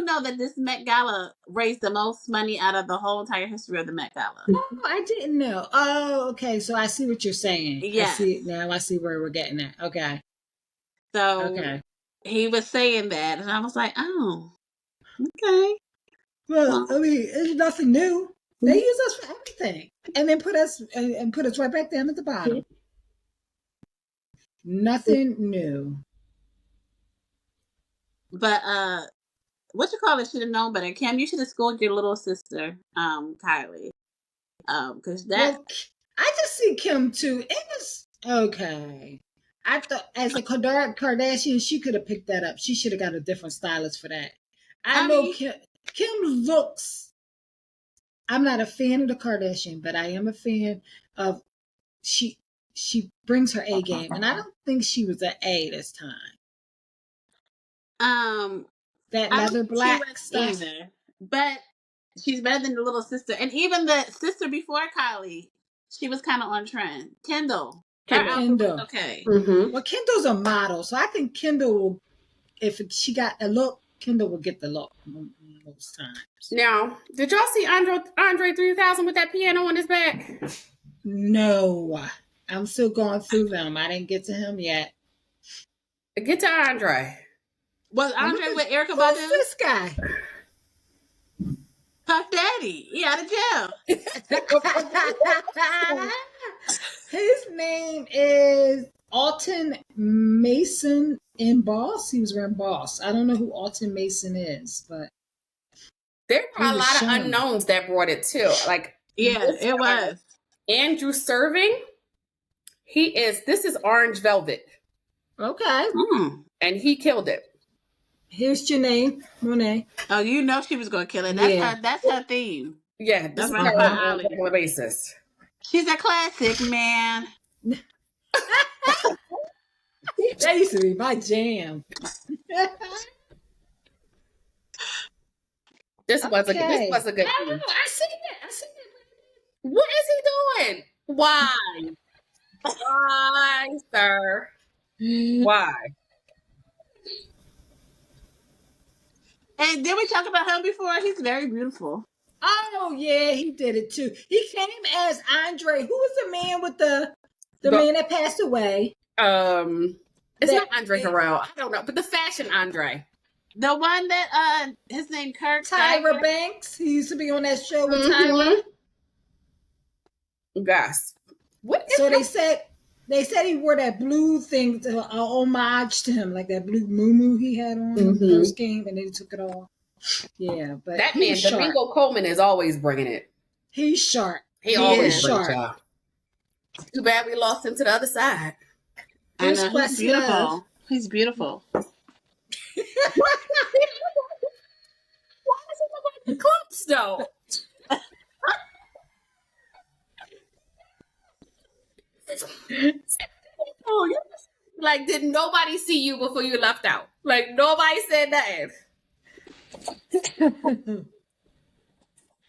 know that this Met Gala raised the most money out of the whole entire history of the Met Gala. Oh, I didn't know. Oh, okay. So I see what you're saying. Yes. I see it now. I see where we're getting at. Okay. So he was saying that, and I was like, oh, okay. Well, I mean, it's nothing new. They use us for everything, and then put us right back down at the bottom. Nothing new. But what you call it should have known better. Kim, you should have schooled your little sister, Kylie. Because I just see Kim too. It was okay. I thought as a Kardashian, she could have picked that up. She should have got a different stylist for that. I know Kim looks. I'm not a fan of the Kardashian, but I am a fan of she brings her A game, and I don't think she was an A this time. That leather black stuff. Either, but she's better than the little sister, and even the sister before Kylie, she was kind of on trend. Kendall. Okay. Mm-hmm. Well, Kendall's a model, so I think Kendall will. If she got a look, Kendall will get the look most times. Now, did y'all see Andre 3000 with that piano on his back? No, I'm still going through them. I didn't get to him yet. Get to Andre. Was Andre with Erykah Badu? Who's this guy? Puff Daddy. He out of jail. His name is Alton Mason in Boss. He was wearing Boss. I don't know who Alton Mason is, but there are a lot of unknowns that brought it too. Like, it was Andrew Serving. This is Orange Velvet. Okay. And he killed it. Here's Janae Monáe. Oh, you know she was gonna kill it. That's her theme. Yeah, that's her on a regular basis. She's a classic, man. That used to be my jam. This was a good theme. I see it. What is he doing? Why? Why, sir? Why? And did we talk about him before? He's very beautiful. Oh yeah, he did it too. He came as Andre. Who was the man with the man that passed away? It's not Andre Harrell. I don't know, but the fashion Andre. The one that his name Tyra Banks. He used to be on that show with Tyra. Yes. They said he wore that blue thing to homage to him, like that blue muumuu he had on when he first came, and then he took it off. Yeah, but that man, Domingo Coleman, is always bringing it. He's sharp. He always sharp. Y'all. Too bad we lost him to the other side. I know, he's beautiful. He's beautiful. Clumps, though. Oh, like, did nobody see you before you left out? Like, nobody said nothing.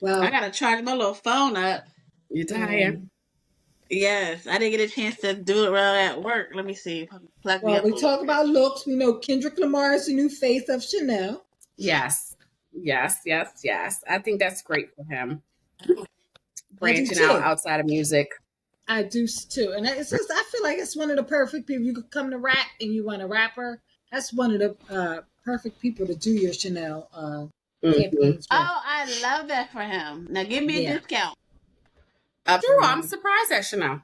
Well, I gotta charge my little phone up. You tired? Yes, I didn't get a chance to do it while at work. Let me see. Plug me well, up we a little talk bit. about looks. We know Kendrick Lamar is the new face of Chanel. Yes. I think that's great for him. I do Branching too. out outside of music. I do too, and it's just I feel like it's one of the perfect people. You could come to rap and you want a rapper. That's one of the perfect people to do your Chanel campaigns with. Oh, I love that for him. Now give me a discount. True, I'm surprised at Chanel.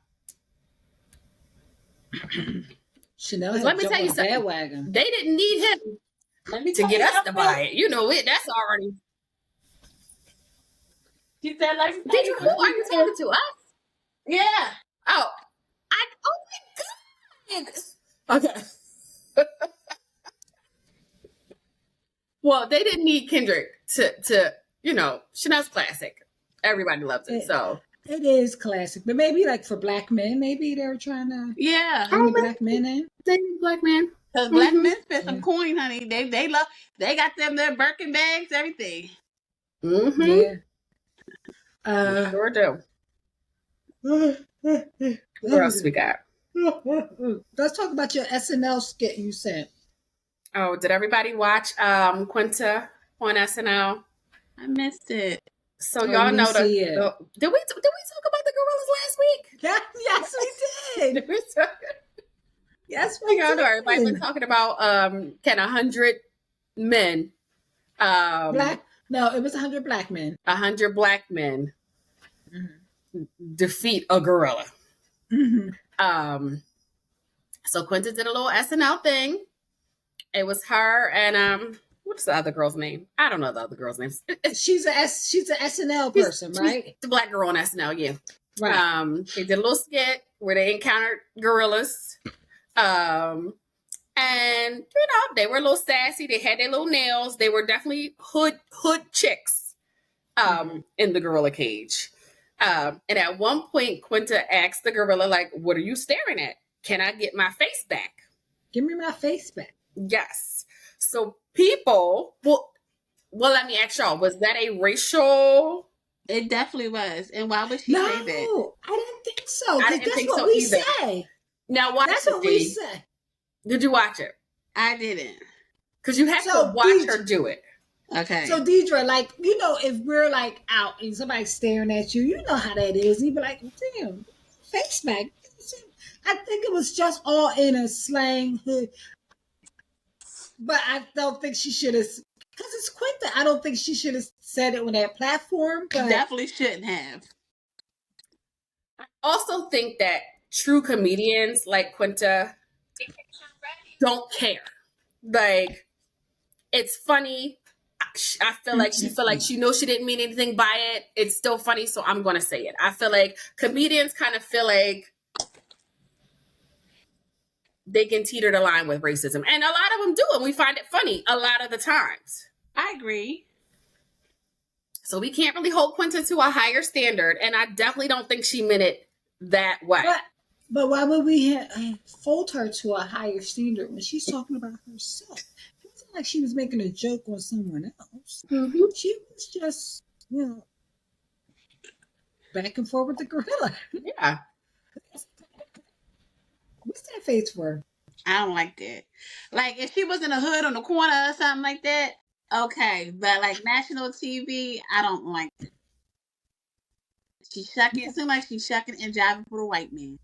Chanel, Let me tell you something. bandwagon. They didn't need him to get us to buy it. You know it. That's already. She said, like, Did you? Who are you talking to? Us? Yeah. Oh, oh my god. Okay. Well, they didn't need Kendrick to Chanel's classic. Everybody loves it. So it is classic, but maybe like for black men, maybe they were trying to bring the black men in. They need black men. Because black men spend some coin, honey. They got them their Birkin bags, everything. Yeah. Sure do. What else we got? Let's talk about your SNL skit you sent. Oh, did everybody watch Quinta on SNL? I missed it. So y'all know did we talk about the gorillas last week? Yes, we did. Yes, we y'all know everybody been talking about can 100 men black? No, it was 100 black men. 100 black men defeat a gorilla. So Quinta did a little SNL thing. It was her and what's the other girl's name? I don't know the other girl's name. She's an SNL person, right? She's the black girl on SNL, yeah. Right. They did a little skit where they encountered gorillas. And they were a little sassy. They had their little nails. They were definitely hood chicks in the gorilla cage. And at one point, Quinta asked the gorilla, like, what are you staring at? Can I get my face back? Give me my face back. Yes. So people, well, let me ask y'all, was that a racial? It definitely was. And why would she say that? No, I didn't think so. I didn't think what so we either. say. Now, watch that's it, what we say. Did you watch it? I didn't. Because you have to watch her do it. Okay. So Deidre, like, if we're like out and somebody's staring at you, you know how that is. You'd be like, damn, face back. I think it was just all in a slang hood. But I don't think she should have, because it's Quinta. I don't think she should have said it on that platform. But definitely shouldn't have. I also think that true comedians like Quinta don't care. Like, it's funny. I feel like she knows she didn't mean anything by it. It's still funny, so I'm going to say it. I feel like comedians kind of feel like they can teeter the line with racism. And a lot of them do, and we find it funny a lot of the times. I agree. So we can't really hold Quinta to a higher standard, and I definitely don't think she meant it that way. But why would we hold her to a higher standard when she's talking about herself? It wasn't like she was making a joke on someone else. Mm-hmm. She was just, back and forth with the gorilla. Yeah. What's that face for? I don't like that. Like, if she was in a hood on the corner or something like that, okay. But, like, national TV, I don't like it. She's shucking. It seems like she's shucking and jiving for the white man.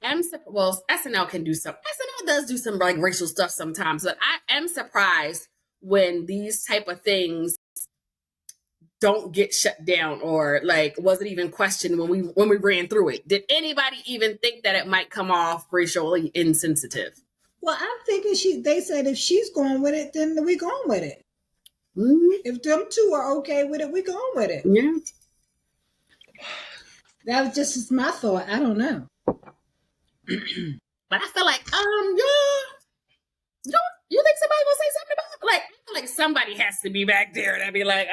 SNL can do some. SNL does do some, like, racial stuff sometimes, but I am surprised when these type of things don't get shut down or like wasn't even questioned when we ran through it. Did anybody even think that it might come off racially insensitive? Well, I'm thinking they said if she's going with it, then we going with it. Mm-hmm. If them two are okay with it, we going with it. Yeah. That was just my thought. I don't know. But I feel like You think somebody gonna say something about like? I feel like somebody has to be back there that be like,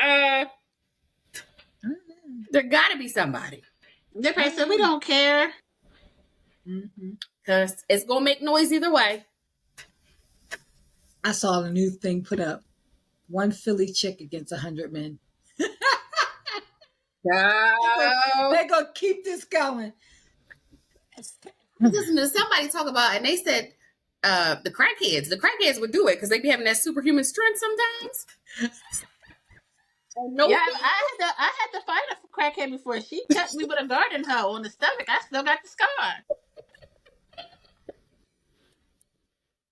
there gotta be somebody. They probably said we don't care. Because it's gonna make noise either way. I saw a new thing put up. 1 Philly chick against 100 men. They're gonna keep this going. I listened to somebody talk about, and they said the crackheads would do it because they be having that superhuman strength sometimes. Yeah, I had to fight a crackhead before. She cut me with a garden hoe on the stomach. I still got the scar.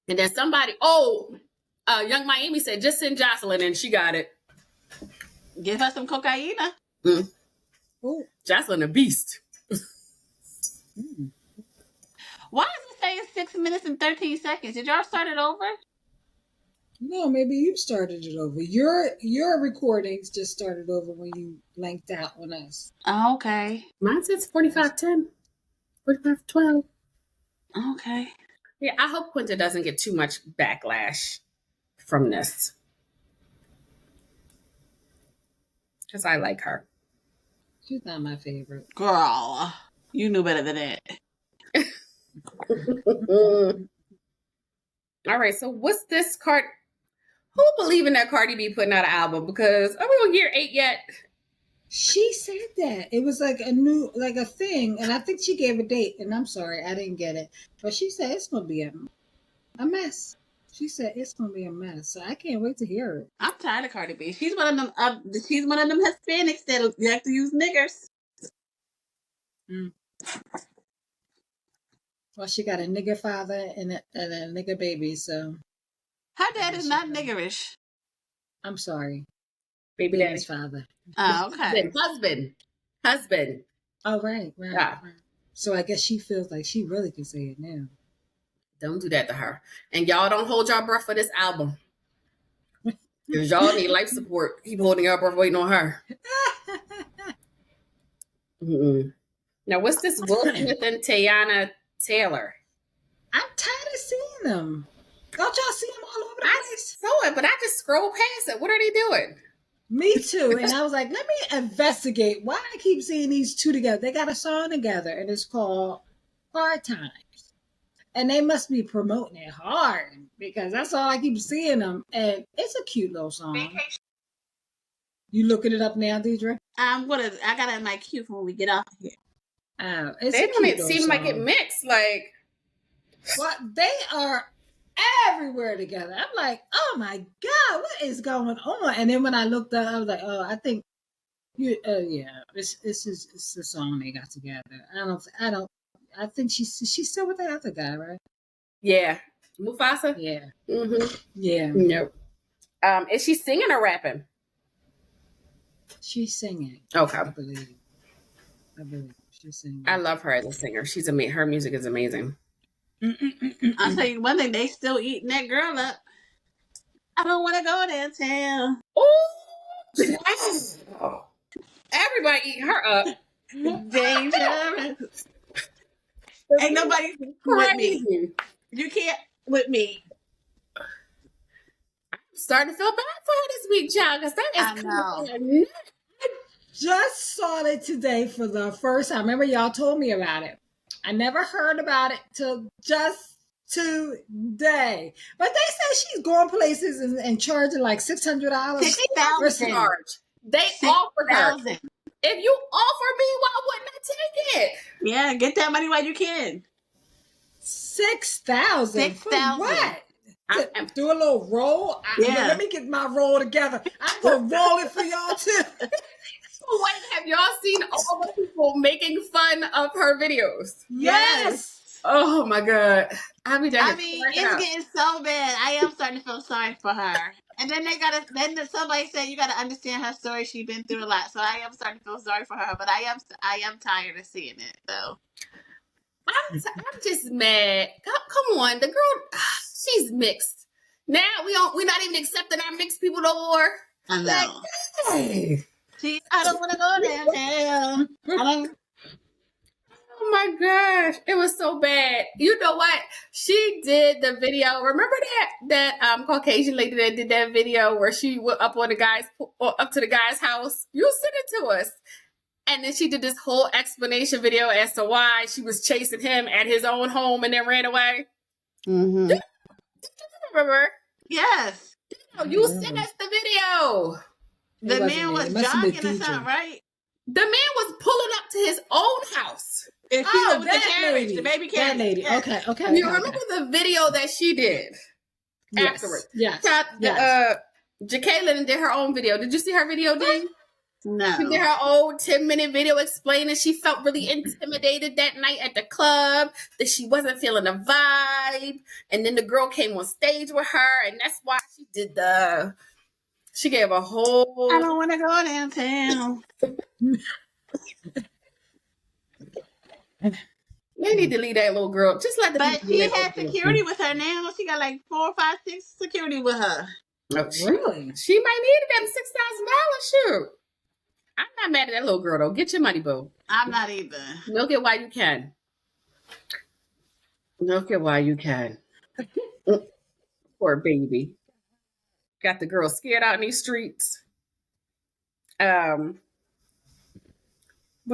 And then somebody, Young Miami said, just send Jocelyn, and she got it. Give her some cocaine. Jocelyn a beast. Why is it saying 6 minutes and 13 seconds? Did y'all start it over? No, maybe you started it over. Your recordings just started over when you blanked out on us. Oh, okay. Mine says 45:10, 45:12. Okay. Yeah, I hope Quinta doesn't get too much backlash from this. Because I like her. She's not my favorite. Girl, you knew better than that. All right, so what's this card? Who believe in that Cardi B putting out an album? Because are we on year 8 yet? She said that. It was like a thing, and I think she gave a date, and I'm sorry, I didn't get it. But she said it's going to be a mess. She said it's going to be a mess. So I can't wait to hear it. I'm tired of Cardi B. She's one of them. She's one of them Hispanics that like to use niggers. Well, she got a nigger father and a nigger baby, so. Her dad is not niggerish. I'm sorry. Baby Baby's daddy. father. Oh, okay. Husband. Oh, right. Yeah. So I guess she feels like she really can say it now. Don't do that to her. And y'all don't hold y'all breath for this album. Because y'all need life support. Keep holding your breath waiting on her. Now, what's this Will Smith and Teyana Taylor? I'm tired of seeing them. Don't y'all see them all over the place? I saw it, but I just scrolled past it. What are they doing? Me too. And I was like, let me investigate why I keep seeing these two together. They got a song together, and it's called Hard Times. And they must be promoting it hard because that's all I keep seeing them. And it's a cute little song. You looking it up now, Deidre? I got it in my queue for when we get off here. They don't seem like it mixed. Like, well, they are everywhere together. I'm like, oh my God, what is going on? And then when I looked up, I was like, oh, I think it's the song they got together. I think she's still with the other guy, right? Yeah. Mufasa? Yeah. Mm-hmm. Yeah. Nope. Is she singing or rapping? She's singing. Okay. I believe she's singing. I love her as a singer. She's her music is amazing. I'll tell you one thing, they still eating that girl up. I don't want to go downtown. Oh, everybody eat her up. Dangerous. Ain't nobody with me. You can't with me. I'm starting to feel bad for her this week, child, because that is I know. I just saw it today for the first time. Remember, y'all told me about it. I never heard about it till just today. But they say she's going places and charging like $600. $6,000. They offered her. If you offer me, why wouldn't I take it? Yeah, get that money while you can. 6,000. For what? Do a little roll. Yeah. Let me get my roll together. I'm gonna roll it for y'all too. Wait, have y'all seen all the people making fun of her videos? Yes. Oh my God. I mean, it's getting so bad. I am starting to feel sorry for her. And then somebody said you gotta understand her story. She's been through a lot. So I am starting to feel sorry for her. But I am tired of seeing it though. I'm just mad. Come on, the girl, she's mixed. Now we're not even accepting our mixed people no more. I know. Like, hey. I don't want to go downtown. Oh Oh my gosh, it was so bad. You know what? She did the video. Remember that Caucasian lady that did that video where she went up on the guy's up to the guy's house? You sent it to us. And then she did this whole explanation video as to why she was chasing him at his own home and then ran away. Mm-hmm. Did you remember? Yes. No, you sent us the video. The man was jogging or something, right? The man was pulling up to his own house. And she was with the carriage, the baby carriage. That lady. Yes. Okay. You remember the video that she did afterwards? Yes. Jacqueline did her own video. Did you see her video, Dee? No. She did her own 10-minute video explaining she felt really intimidated that night at the club, that she wasn't feeling the vibe. And then the girl came on stage with her, and that's why she did she gave a whole... I don't want to go downtown. They need to leave that little girl. Just let the But people she live has with security with her now. She got like 4, 5, 6 security with her. Oh, Really? She might need them $6,000. Shoot. I'm not mad at that little girl, though. Get your money, boo. I'm not either. Milk it while you can. Milk it while you can. Poor baby. Got the girl scared out in these streets. What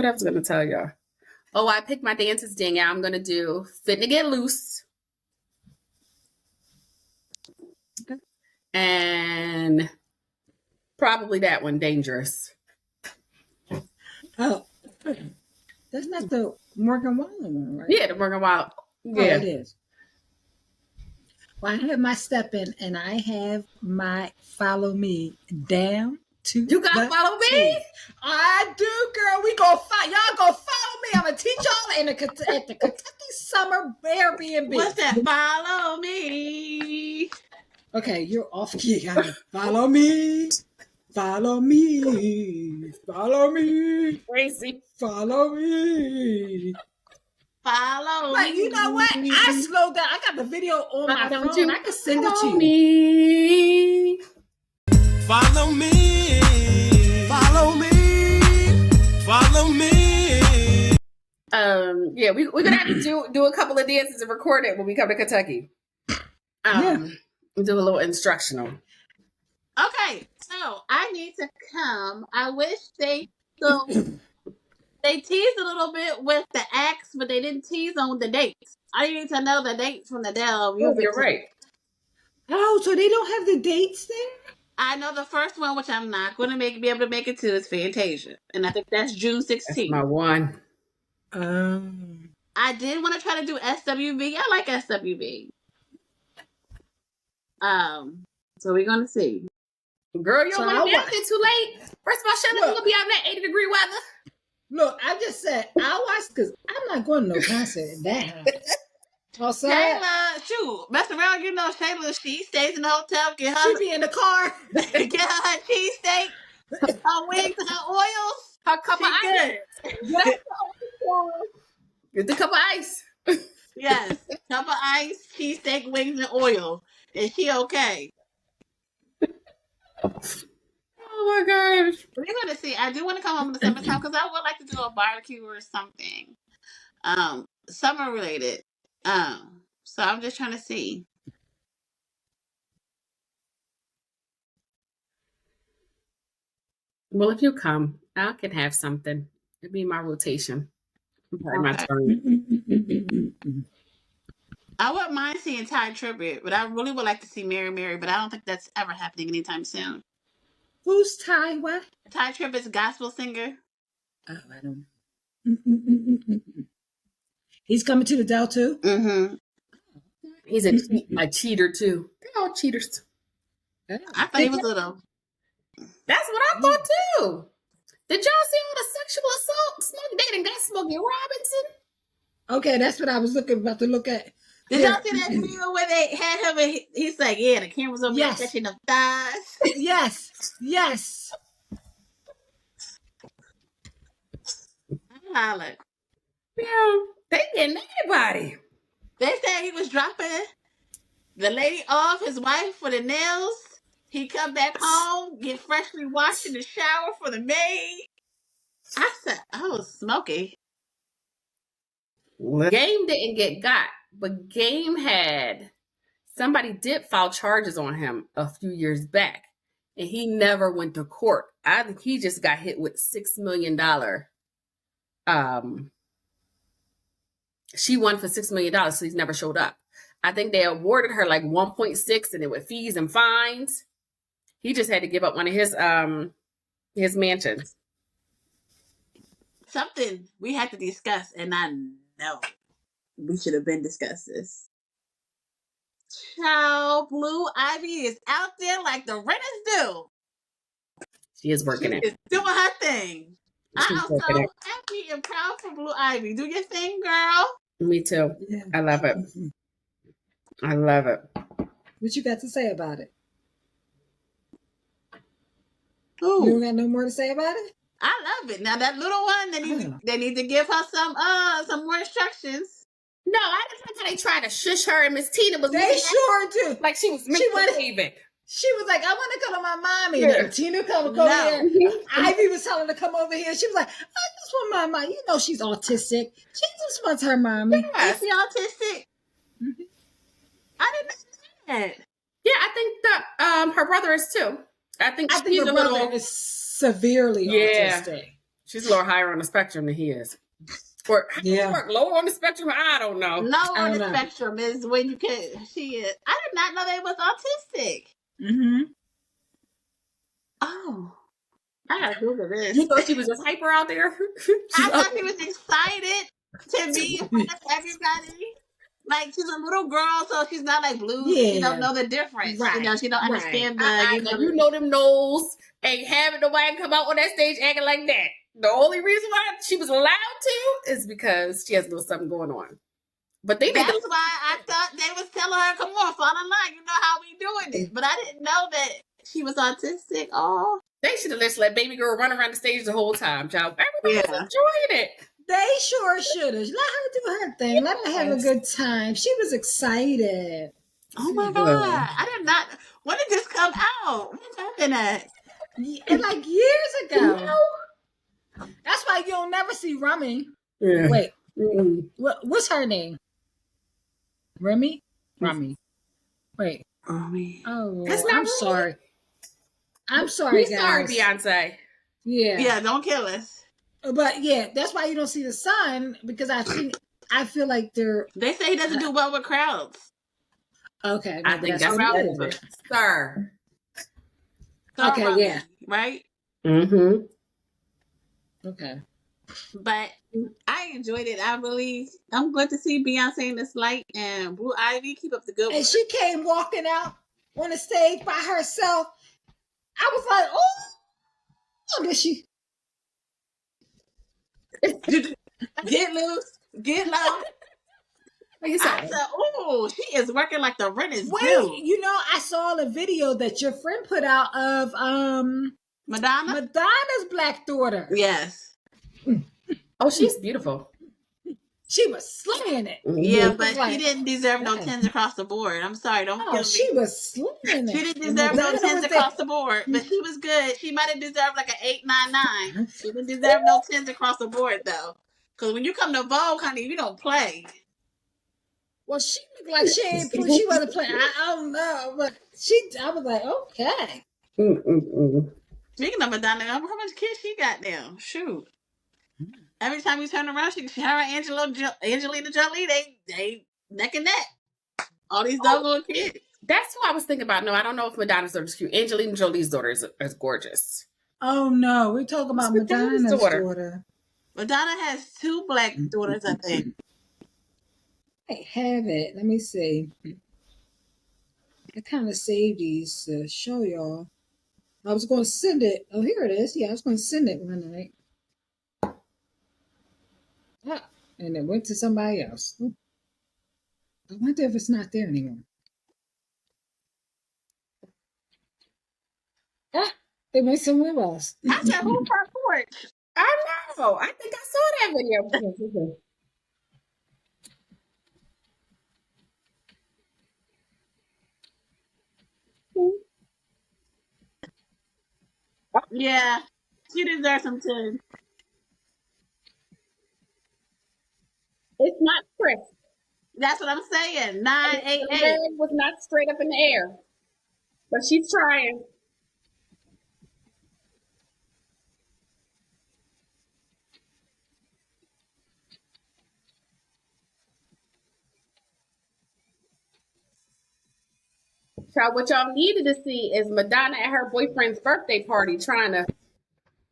I was going to tell y'all. Oh, I picked my dances, Danielle. I'm going to do Fit to Get Loose. And probably that one, Dangerous. Oh, that's not the Morgan Wallen one, right? Yeah, the Morgan Wallen. Yeah, it is. Well, I have my step in, and I have my follow me down to. You gotta follow me. T. I do, girl. We go y'all go follow me. I'm gonna teach y'all at the Kentucky Summer Airbnb. What's that? Follow me. Okay, you're off key. Follow me. Follow me. Follow me. Crazy. Follow me. Follow But you know what? I slowed down. I got the video on my phone. I can send it to you. Me. Follow me. Follow me. Follow me. Yeah, we're gonna have to do a couple of dances and record it when we come to Kentucky. Do a little instructional. Okay, so I need to come. I wish they teased a little bit with the acts, but they didn't tease on the dates. I need to know the dates from the Dell. You're right. Oh, so they don't have the dates there? I know the first one, which I'm not going to be able to make it to, is Fantasia, and I think that's June 16th. That's my one. I did want to try to do SWV. I like SWV. So we're gonna see. Girl, you don't want to be too late. First of all, Shayla's gonna be out in that 80-degree weather. Look, I just said I'll watch because I'm not going to no concert in that house. Also, Shayla, shoot, mess around. You know, Shayla, she stays in the hotel. She be in the car. Get her cheesesteak, her wings, her oils. Her cup of ice. Get the cup of ice. Yes, cup of ice, cheesesteak, wings, and oil. Is she okay? Oh my gosh. We're gonna see. I do want to come home in the summertime because I would like to do a barbecue or something. Summer related. So I'm just trying to see. Well, if you come, I can have something. It'd be my rotation. My turn. I wouldn't mind seeing Ty Tribbett, but I really would like to see Mary Mary, but I don't think that's ever happening anytime soon. Who's Ty? What? Ty Tribbett's gospel singer. Oh, I don't know. He's coming to the Dell too? Mm-hmm. He's a cheater too. They're all cheaters. I thought he was little. That's what I thought too. Did y'all see all the sexual assault? They done got Smokey Robinson. Okay, that's what I was about to look at. Did y'all see that video where they had him and he's like, yeah, the camera's over there touching the thighs? Yes. Holla. Yeah, they getting anybody. They said he was dropping the lady off, his wife, for the nails. He come back home, get freshly washed in the shower for the maid. I said, oh, Smokey. Game didn't get got, but Game had somebody did file charges on him a few years back, and he never went to court. I think he just got hit with $6 million. She won for $6 million, so he's never showed up. I think they awarded her like 1.6, and it with fees and fines. He just had to give up one of his mansions. Something we had to discuss, and I know we should have been discussed this. Child, Blue Ivy is out there like the renters do. She is working it. She's doing her thing. I am so happy and proud for Blue Ivy. Do your thing, girl. Me too. Yeah. I love it. I love it. What you got to say about it? Ooh. You don't got no more to say about it? I love it. Now that little one, they need to give her some more instructions. No, I didn't like how they tried to shush her, and Miss Tina was. They sure do. Like she was misbehaving. She was like, I want to go to my mommy. Yeah. And Tina come here. Ivy was telling her to come over here. She was like, I just want my mom. You know she's autistic. She just wants her mommy. Yes. Is she autistic? Mm-hmm. I didn't know that. Yeah, I think that her brother is too. I think her brother is severely autistic. She's a little higher on the spectrum than he is. Or lower on the spectrum, I don't know. Lower on the spectrum is when you can. She is. I did not know they was autistic. Mm-hmm. Oh, I gotta Google this. You thought she was just hyper out there? I thought she was excited to be in front of everybody. Like she's a little girl, so she's not like Blue. Yeah. She don't know the difference. Right. You know, she don't understand the. You know them knows ain't having nobody come out on that stage acting like that. The only reason why she was allowed to is because she has a little something going on. But that's why I thought they was telling her, "Come on, fall in line. You know how we doing it." But I didn't know that she was autistic. Oh, they should have just let baby girl run around the stage the whole time, child. Everybody was enjoying it. They sure should have. Let her do her thing. Let her have a good time. She was excited. Oh my God! I did not. When did this come out? What's happening at? Like years ago. You know? That's why you'll never see Rummy. Yeah. Wait. What's her name? Remy? Rummy. Wait. Rummy. Oh, I'm sorry. I'm sorry, guys. Sorry, Beyonce. Yeah. Yeah, don't kill us. But yeah, that's why you don't see the son, because I feel like they say he doesn't do well with crowds. Okay. I think that's right. Sir. Okay, Rummy, yeah. Right? Mm-hmm. Okay. But I enjoyed it. I'm glad to see Beyonce in this light and Blue Ivy. Keep up the good work. And she came walking out on the stage by herself. I was like, oh, did she? Get loose. Get low. I said, oh, she is working like the rent is due. You know, I saw a video that your friend put out of Madonna's black daughter. Yes. Oh, she's beautiful. She was slaying it. Yeah, but she didn't deserve no tens across the board. I'm sorry, don't kill me. She was slaying it. She didn't deserve no tens across the board, but she was good. She might have deserved like an 8, 9, 9. She didn't deserve no tens across the board though, because when you come to Vogue, honey, you don't play. Well, she looked like she wasn't playing. I don't know, but I was like, okay. Speaking of Madonna, how much kids she got now? Shoot. Every time you turn around, her and Angelina Jolie, they neck and neck. All these doggone kids. That's who I was thinking about. No, I don't know if Madonna's daughter is cute. Angelina Jolie's daughter is gorgeous. Oh no, we're talking about Madonna's daughter. Madonna has 2 black daughters, I think. I have it. Let me see. I kind of saved these to show y'all. I was going to send it. Oh, here it is. Yeah, I was going to send it one night. And it went to somebody else. I wonder if it's not there anymore. It went somewhere else. I said, who front porch? I know. I think I saw that video. Yeah, she deserves some too. It's not crisp. That's what I'm saying. The 988. leg was not straight up in the air. But she's trying. So what y'all needed to see is Madonna at her boyfriend's birthday party trying to.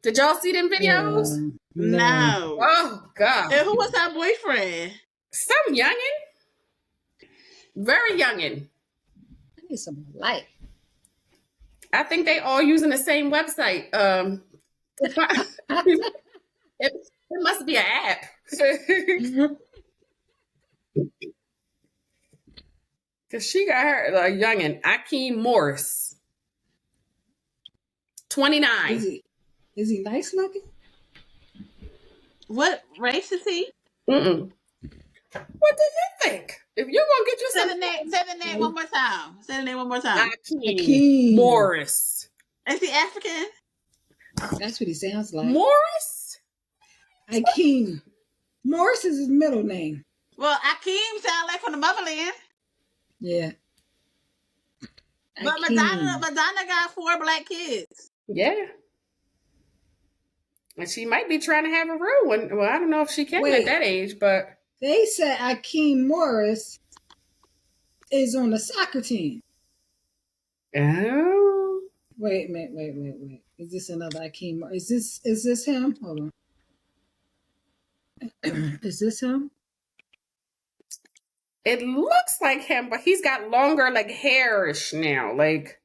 Did y'all see them videos? No. Oh God. And who was her boyfriend? Some youngin. Very youngin. I need some light. I think they all using the same website. It must be an app. Cause she got her youngin, Akeem Morris, 29. Is he nice looking? What race is he? Mm-mm. What do you think? If you're gonna get you Say some, the name one more time. Say the name one more time. Akeem Morris. Is he African? That's what he sounds like. Morris? Akeem. Morris is his middle name. Well, Akeem sound like from the motherland. Yeah. But Madonna got 4 black kids. Yeah. And she might be trying to have a real one. Well, I don't know if she can at that age, but they said Akeem Morris is on the soccer team. Oh. Wait a minute, wait. Is this another Akeem? Is this him? Hold on. Is this him? It looks like him, but he's got longer like hairish now. Like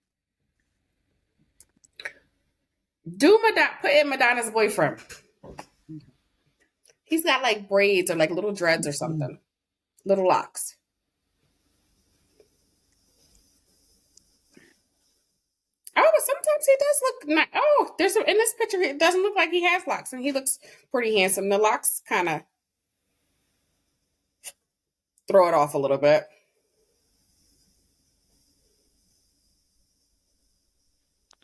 put in Madonna's boyfriend. He's got like braids or like little dreads or something. Little locks. Oh, but sometimes he does look nice. Oh, in this picture, it doesn't look like he has locks, and he looks pretty handsome. The locks kind of throw it off a little bit.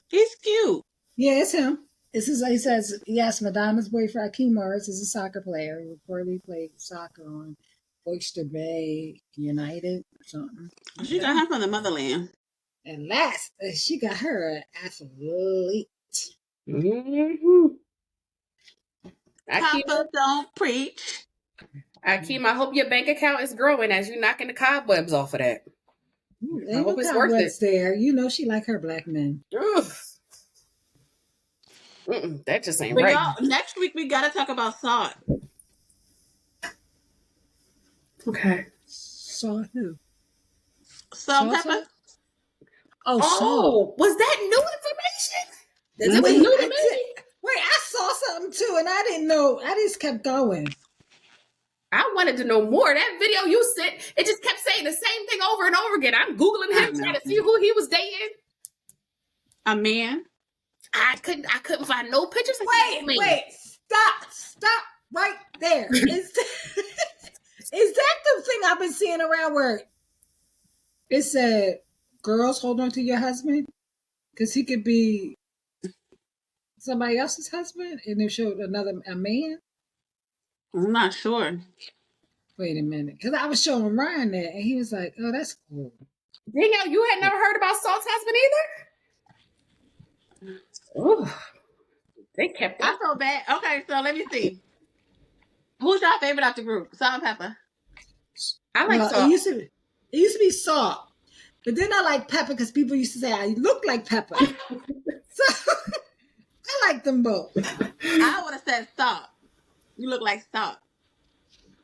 He's cute. Yeah, it's him. He says, yes, Madonna's boyfriend, Akeem Morris, is a soccer player. He reportedly played soccer on Oyster Bay United or something. She got him from the motherland. And last, she got her an athlete. Mm-hmm. Papa don't preach. Akeem, I hope your bank account is growing as you're knocking the cobwebs off of that. I hope it's worth it. There, you know, she like her black men. That just ain't right. Y'all, next week we gotta talk about salt. Okay. Salt who? Salt pepper. Oh, was that new information? It was new to me. Wait, I saw something too, and I didn't know. I just kept going. I wanted to know more. That video you sent, it just kept saying the same thing over and over again. I'm Googling him trying to see who he was dating. A man? I couldn't find no pictures. Wait, stop right there. Is that the thing I've been seeing around where it said, girls, hold on to your husband? Because he could be somebody else's husband, and they showed a man? I'm not sure. Wait a minute. Because I was showing Ryan that, and he was like, oh, that's cool. Danielle, you had never heard about Salt's husband either? Oh, they kept it. I feel bad. Okay, so let me see. Who's your favorite out the group? Salt and pepper. I like Salt. It used to be Salt. But then I like Pepper because people used to say I look like Pepper. So I like them both. I would have said Salt. You look like Salt.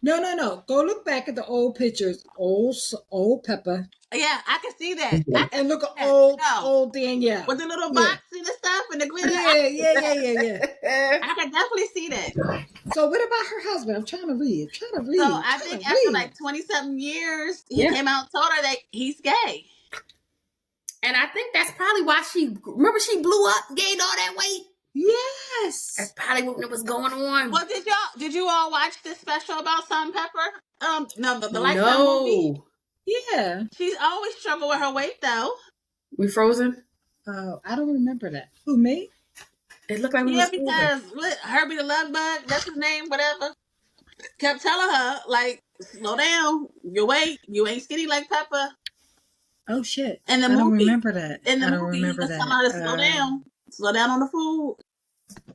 No. Go look back at the old pictures. Old Pepper. Yeah, I can see that. And look at old Danielle. With the little box and the stuff and the glitter. Yeah. I can definitely see that. So what about her husband? I'm trying to read. So I think after like 20-something years, he came out and told her that he's gay. And I think that's probably why she blew up, gained all that weight. Yes. That's probably what was going on. Well, did you all watch this special about Salt and Pepper? No, the Lifetime movie. Yeah. She's always struggled with her weight though. We frozen? Oh, I don't remember that. Who, me? It looked like we because Herbie the Love Bug, that's his name, whatever, kept telling her, like, Slow down. You ain't skinny like Peppa. Oh shit! In the I don't movie. remember that. In the I don't movie, he remember was telling that. her to slow down. Slow down on the food.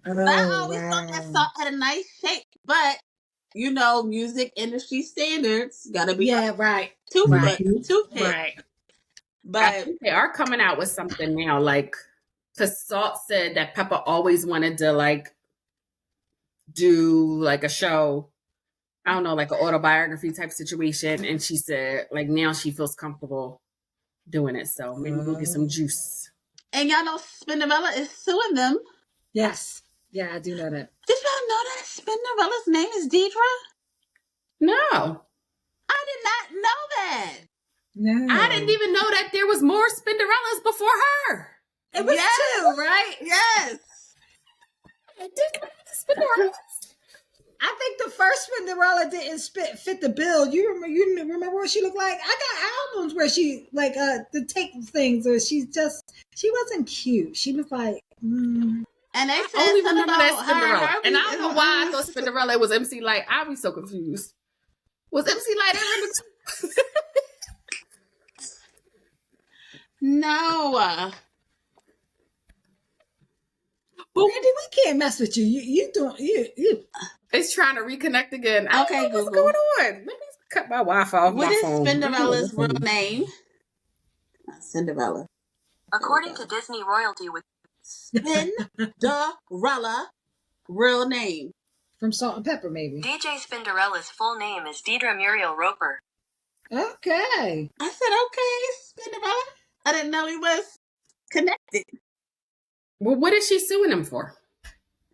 But I Oh always thought that wow! salt had a nice shape. But music industry standards gotta be Yeah, right, toothpick. right. I But think they are coming out with something now. Like, because Salt said that Peppa always wanted to like do like a show. I don't know, like an autobiography type situation, and she said like now she feels comfortable doing it. So maybe we'll get some juice. and y'all know Spinderella is suing them. Yes, yeah, I do know that. Did y'all know that Spinderella's name is Deidre? No, I did not know that. No, I didn't even know that there was more Spinderellas before her. It was two, right? Yes. I didn't know the Spinderellas. I think the first Cinderella didn't fit the bill. You remember what she looked like? I got albums where she like the tape things, or she wasn't cute. She was like. And they I said only something remember about that Cinderella, her and I don't know why I thought Cinderella was MC Light. I'd be so confused. Was MC Light ever in the? No. Randy, we can't mess with you. You don't. You. It's trying to reconnect again. I Okay, don't know what's Google. going on. Let me cut my Wi-Fi off What my is phone. Spinderella's real name? Cinderella. According to Disney Royalty with Spinderella, real name. From Salt and Pepper, maybe. DJ Spinderella's full name is Deidre Muriel Roper. Okay. I said, okay, Spinderella. I didn't know he was connected. Well, what is she suing him for?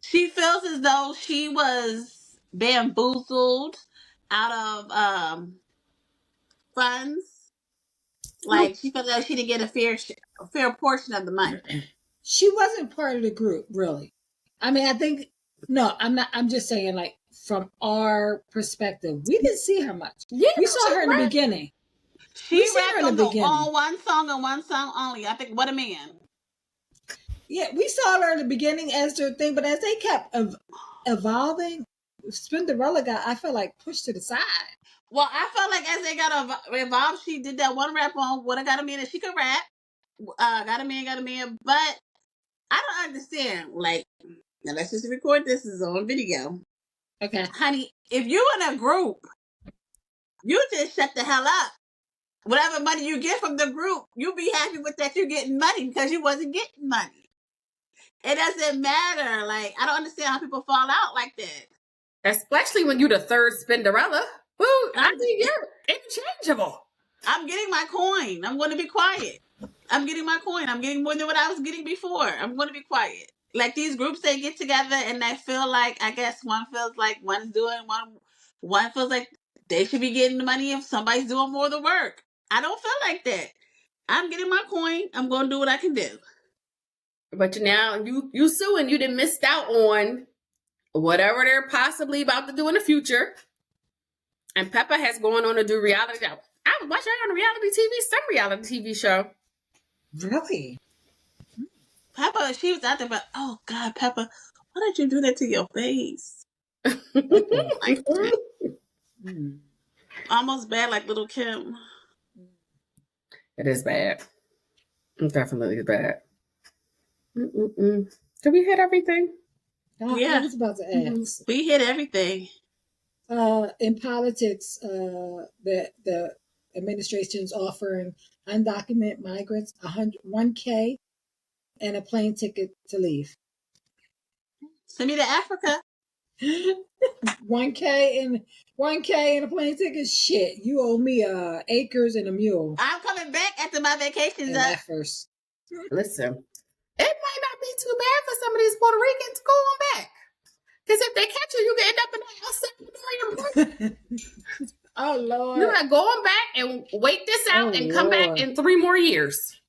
She feels as though she was bamboozled out of funds. Like she felt like she didn't get a fair portion of the money. She wasn't part of the group, really. I mean, I think I'm not. I'm just saying, like from our perspective, we didn't see her much. Yeah, we saw her in the beginning. She rapped on one song and one song only. I think What a Man. Yeah, we saw her in the beginning as their thing, but as they kept evolving, Spinderella I felt like pushed to the side. Well, I felt like as they got evolved, she did that one rap on What I Got a Man, and she could rap. Got a man, but I don't understand. Like, now let's just record this. This is on video. Okay. Honey, if you in a group, you just shut the hell up. Whatever money you get from the group, you be happy with that you're getting money because you wasn't getting money. It doesn't matter. Like, I don't understand how people fall out like that. Especially when you're the third Spinderella. Woo, I mean, you're interchangeable. I'm getting my coin. I'm going to be quiet. I'm getting my coin. I'm getting more than what I was getting before. I'm going to be quiet. Like these groups, they get together and they feel like, I guess one feels like one's doing one feels like they should be getting the money if somebody's doing more of the work. I don't feel like that. I'm getting my coin. I'm going to do what I can do. But now you suing, you done missed out on whatever they're possibly about to do in the future. And Peppa has gone on to do reality. I was watching her on some reality TV show. Really? Peppa, she was out there, but oh God, Peppa, why did you do that to your face? Almost bad like Little Kim. It is bad. It definitely is bad. Did we hit everything? Yeah. I was about to ask. We hit everything. In politics, the administration's offering undocumented migrants $1,000 and a plane ticket to leave. Send me to Africa. $1,000 and a plane ticket. Shit, you owe me acres and a mule. I'm coming back after my vacation's And up. that first. Listen, it might not be too bad for some of these Puerto Ricans to go on back. Because if they catch you, you can end up in the house. Oh Lord! You're not going back and wait this out and come back in 3 more years.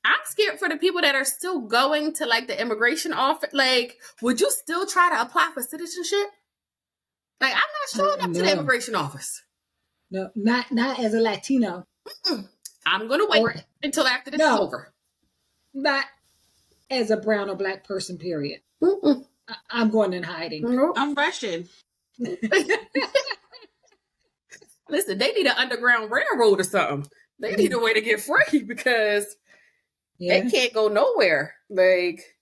I'm scared for the people that are still going to like the immigration office. Like, would you still try to apply for citizenship? Like, I'm not showing up to the immigration office. No, not as a Latino. I'm gonna wait until after this is over. Not as a brown or black person. Period. I'm going in hiding. I'm Russian. Listen, they need an underground railroad or something. They need a way to get free because they can't go nowhere. Like,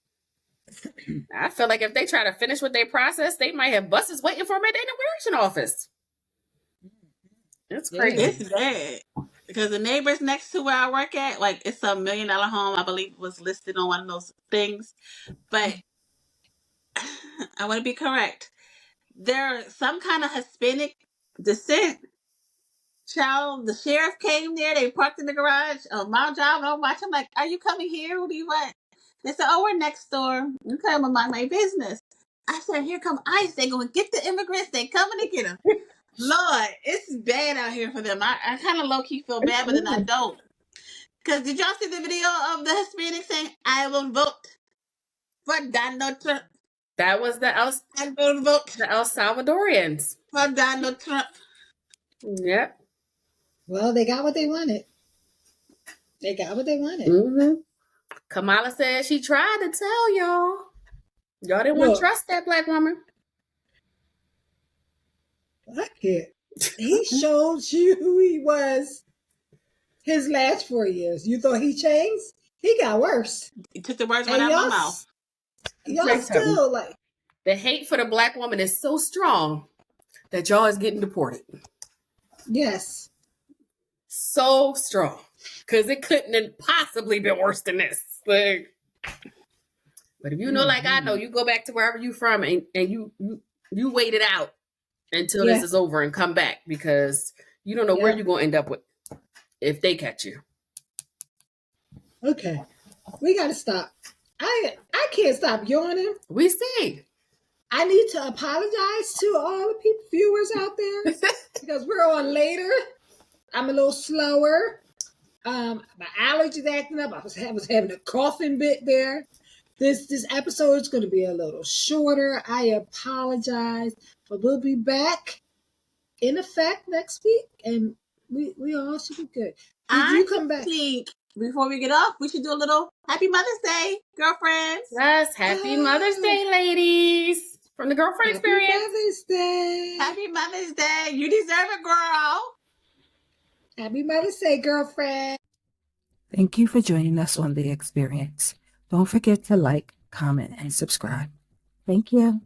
I feel like if they try to finish with their process, they might have buses waiting for them at the immigration office. It's crazy. It's bad. Because the neighbors next to where I work at, like, it's a $1 million home, I believe was listed on one of those things. But I want to be correct. They're some kind of Hispanic descent. Child, the sheriff came there. They parked in the garage of my job. And I'm watching. I'm like, are you coming here? What do you want? They said, oh, we're next door. Okay, I'm gonna mind my business. I said, here come ICE. They going to get the immigrants. They coming to get them. Lord, it's bad out here for them. I kind of low-key feel bad, but then I don't. Because did y'all see the video of the Hispanic saying, I will vote for Donald Trump? That was the El Salvadorians. For Donald Trump. Yep. Well, they got what they wanted. They got what they wanted. Mm-hmm. Kamala said she tried to tell y'all. Y'all didn't want to trust that black woman. I can't. He showed you who he was his last 4 years. You thought he changed? He got worse. He took the words right out of my mouth. Y'all still like... The hate for the black woman is so strong that y'all is getting deported. Yes. So strong. Because it couldn't have possibly been worse than this. Like, but if you know, like I know, you go back to wherever you from and you wait it out until this is over and come back because you don't know where you're going to end up with if they catch you. Okay. We got to stop. I can't stop yawning. We see. I need to apologize to all the people, viewers out there because we're on later. I'm a little slower. My allergies acting up. I was having a coughing bit there. This episode is going to be a little shorter. I apologize, but we'll be back in effect next week, and we all should be good. I think before we get off, we should do a little Happy Mother's Day, girlfriends. Yes, Happy Mother's Day, ladies, from the Girlfriend Experience. Happy Mother's Day. Happy Mother's Day. You deserve it, girl. Happy Mother's Day, girlfriend. Thank you for joining us on The Experience. Don't forget to like, comment, and subscribe. Thank you.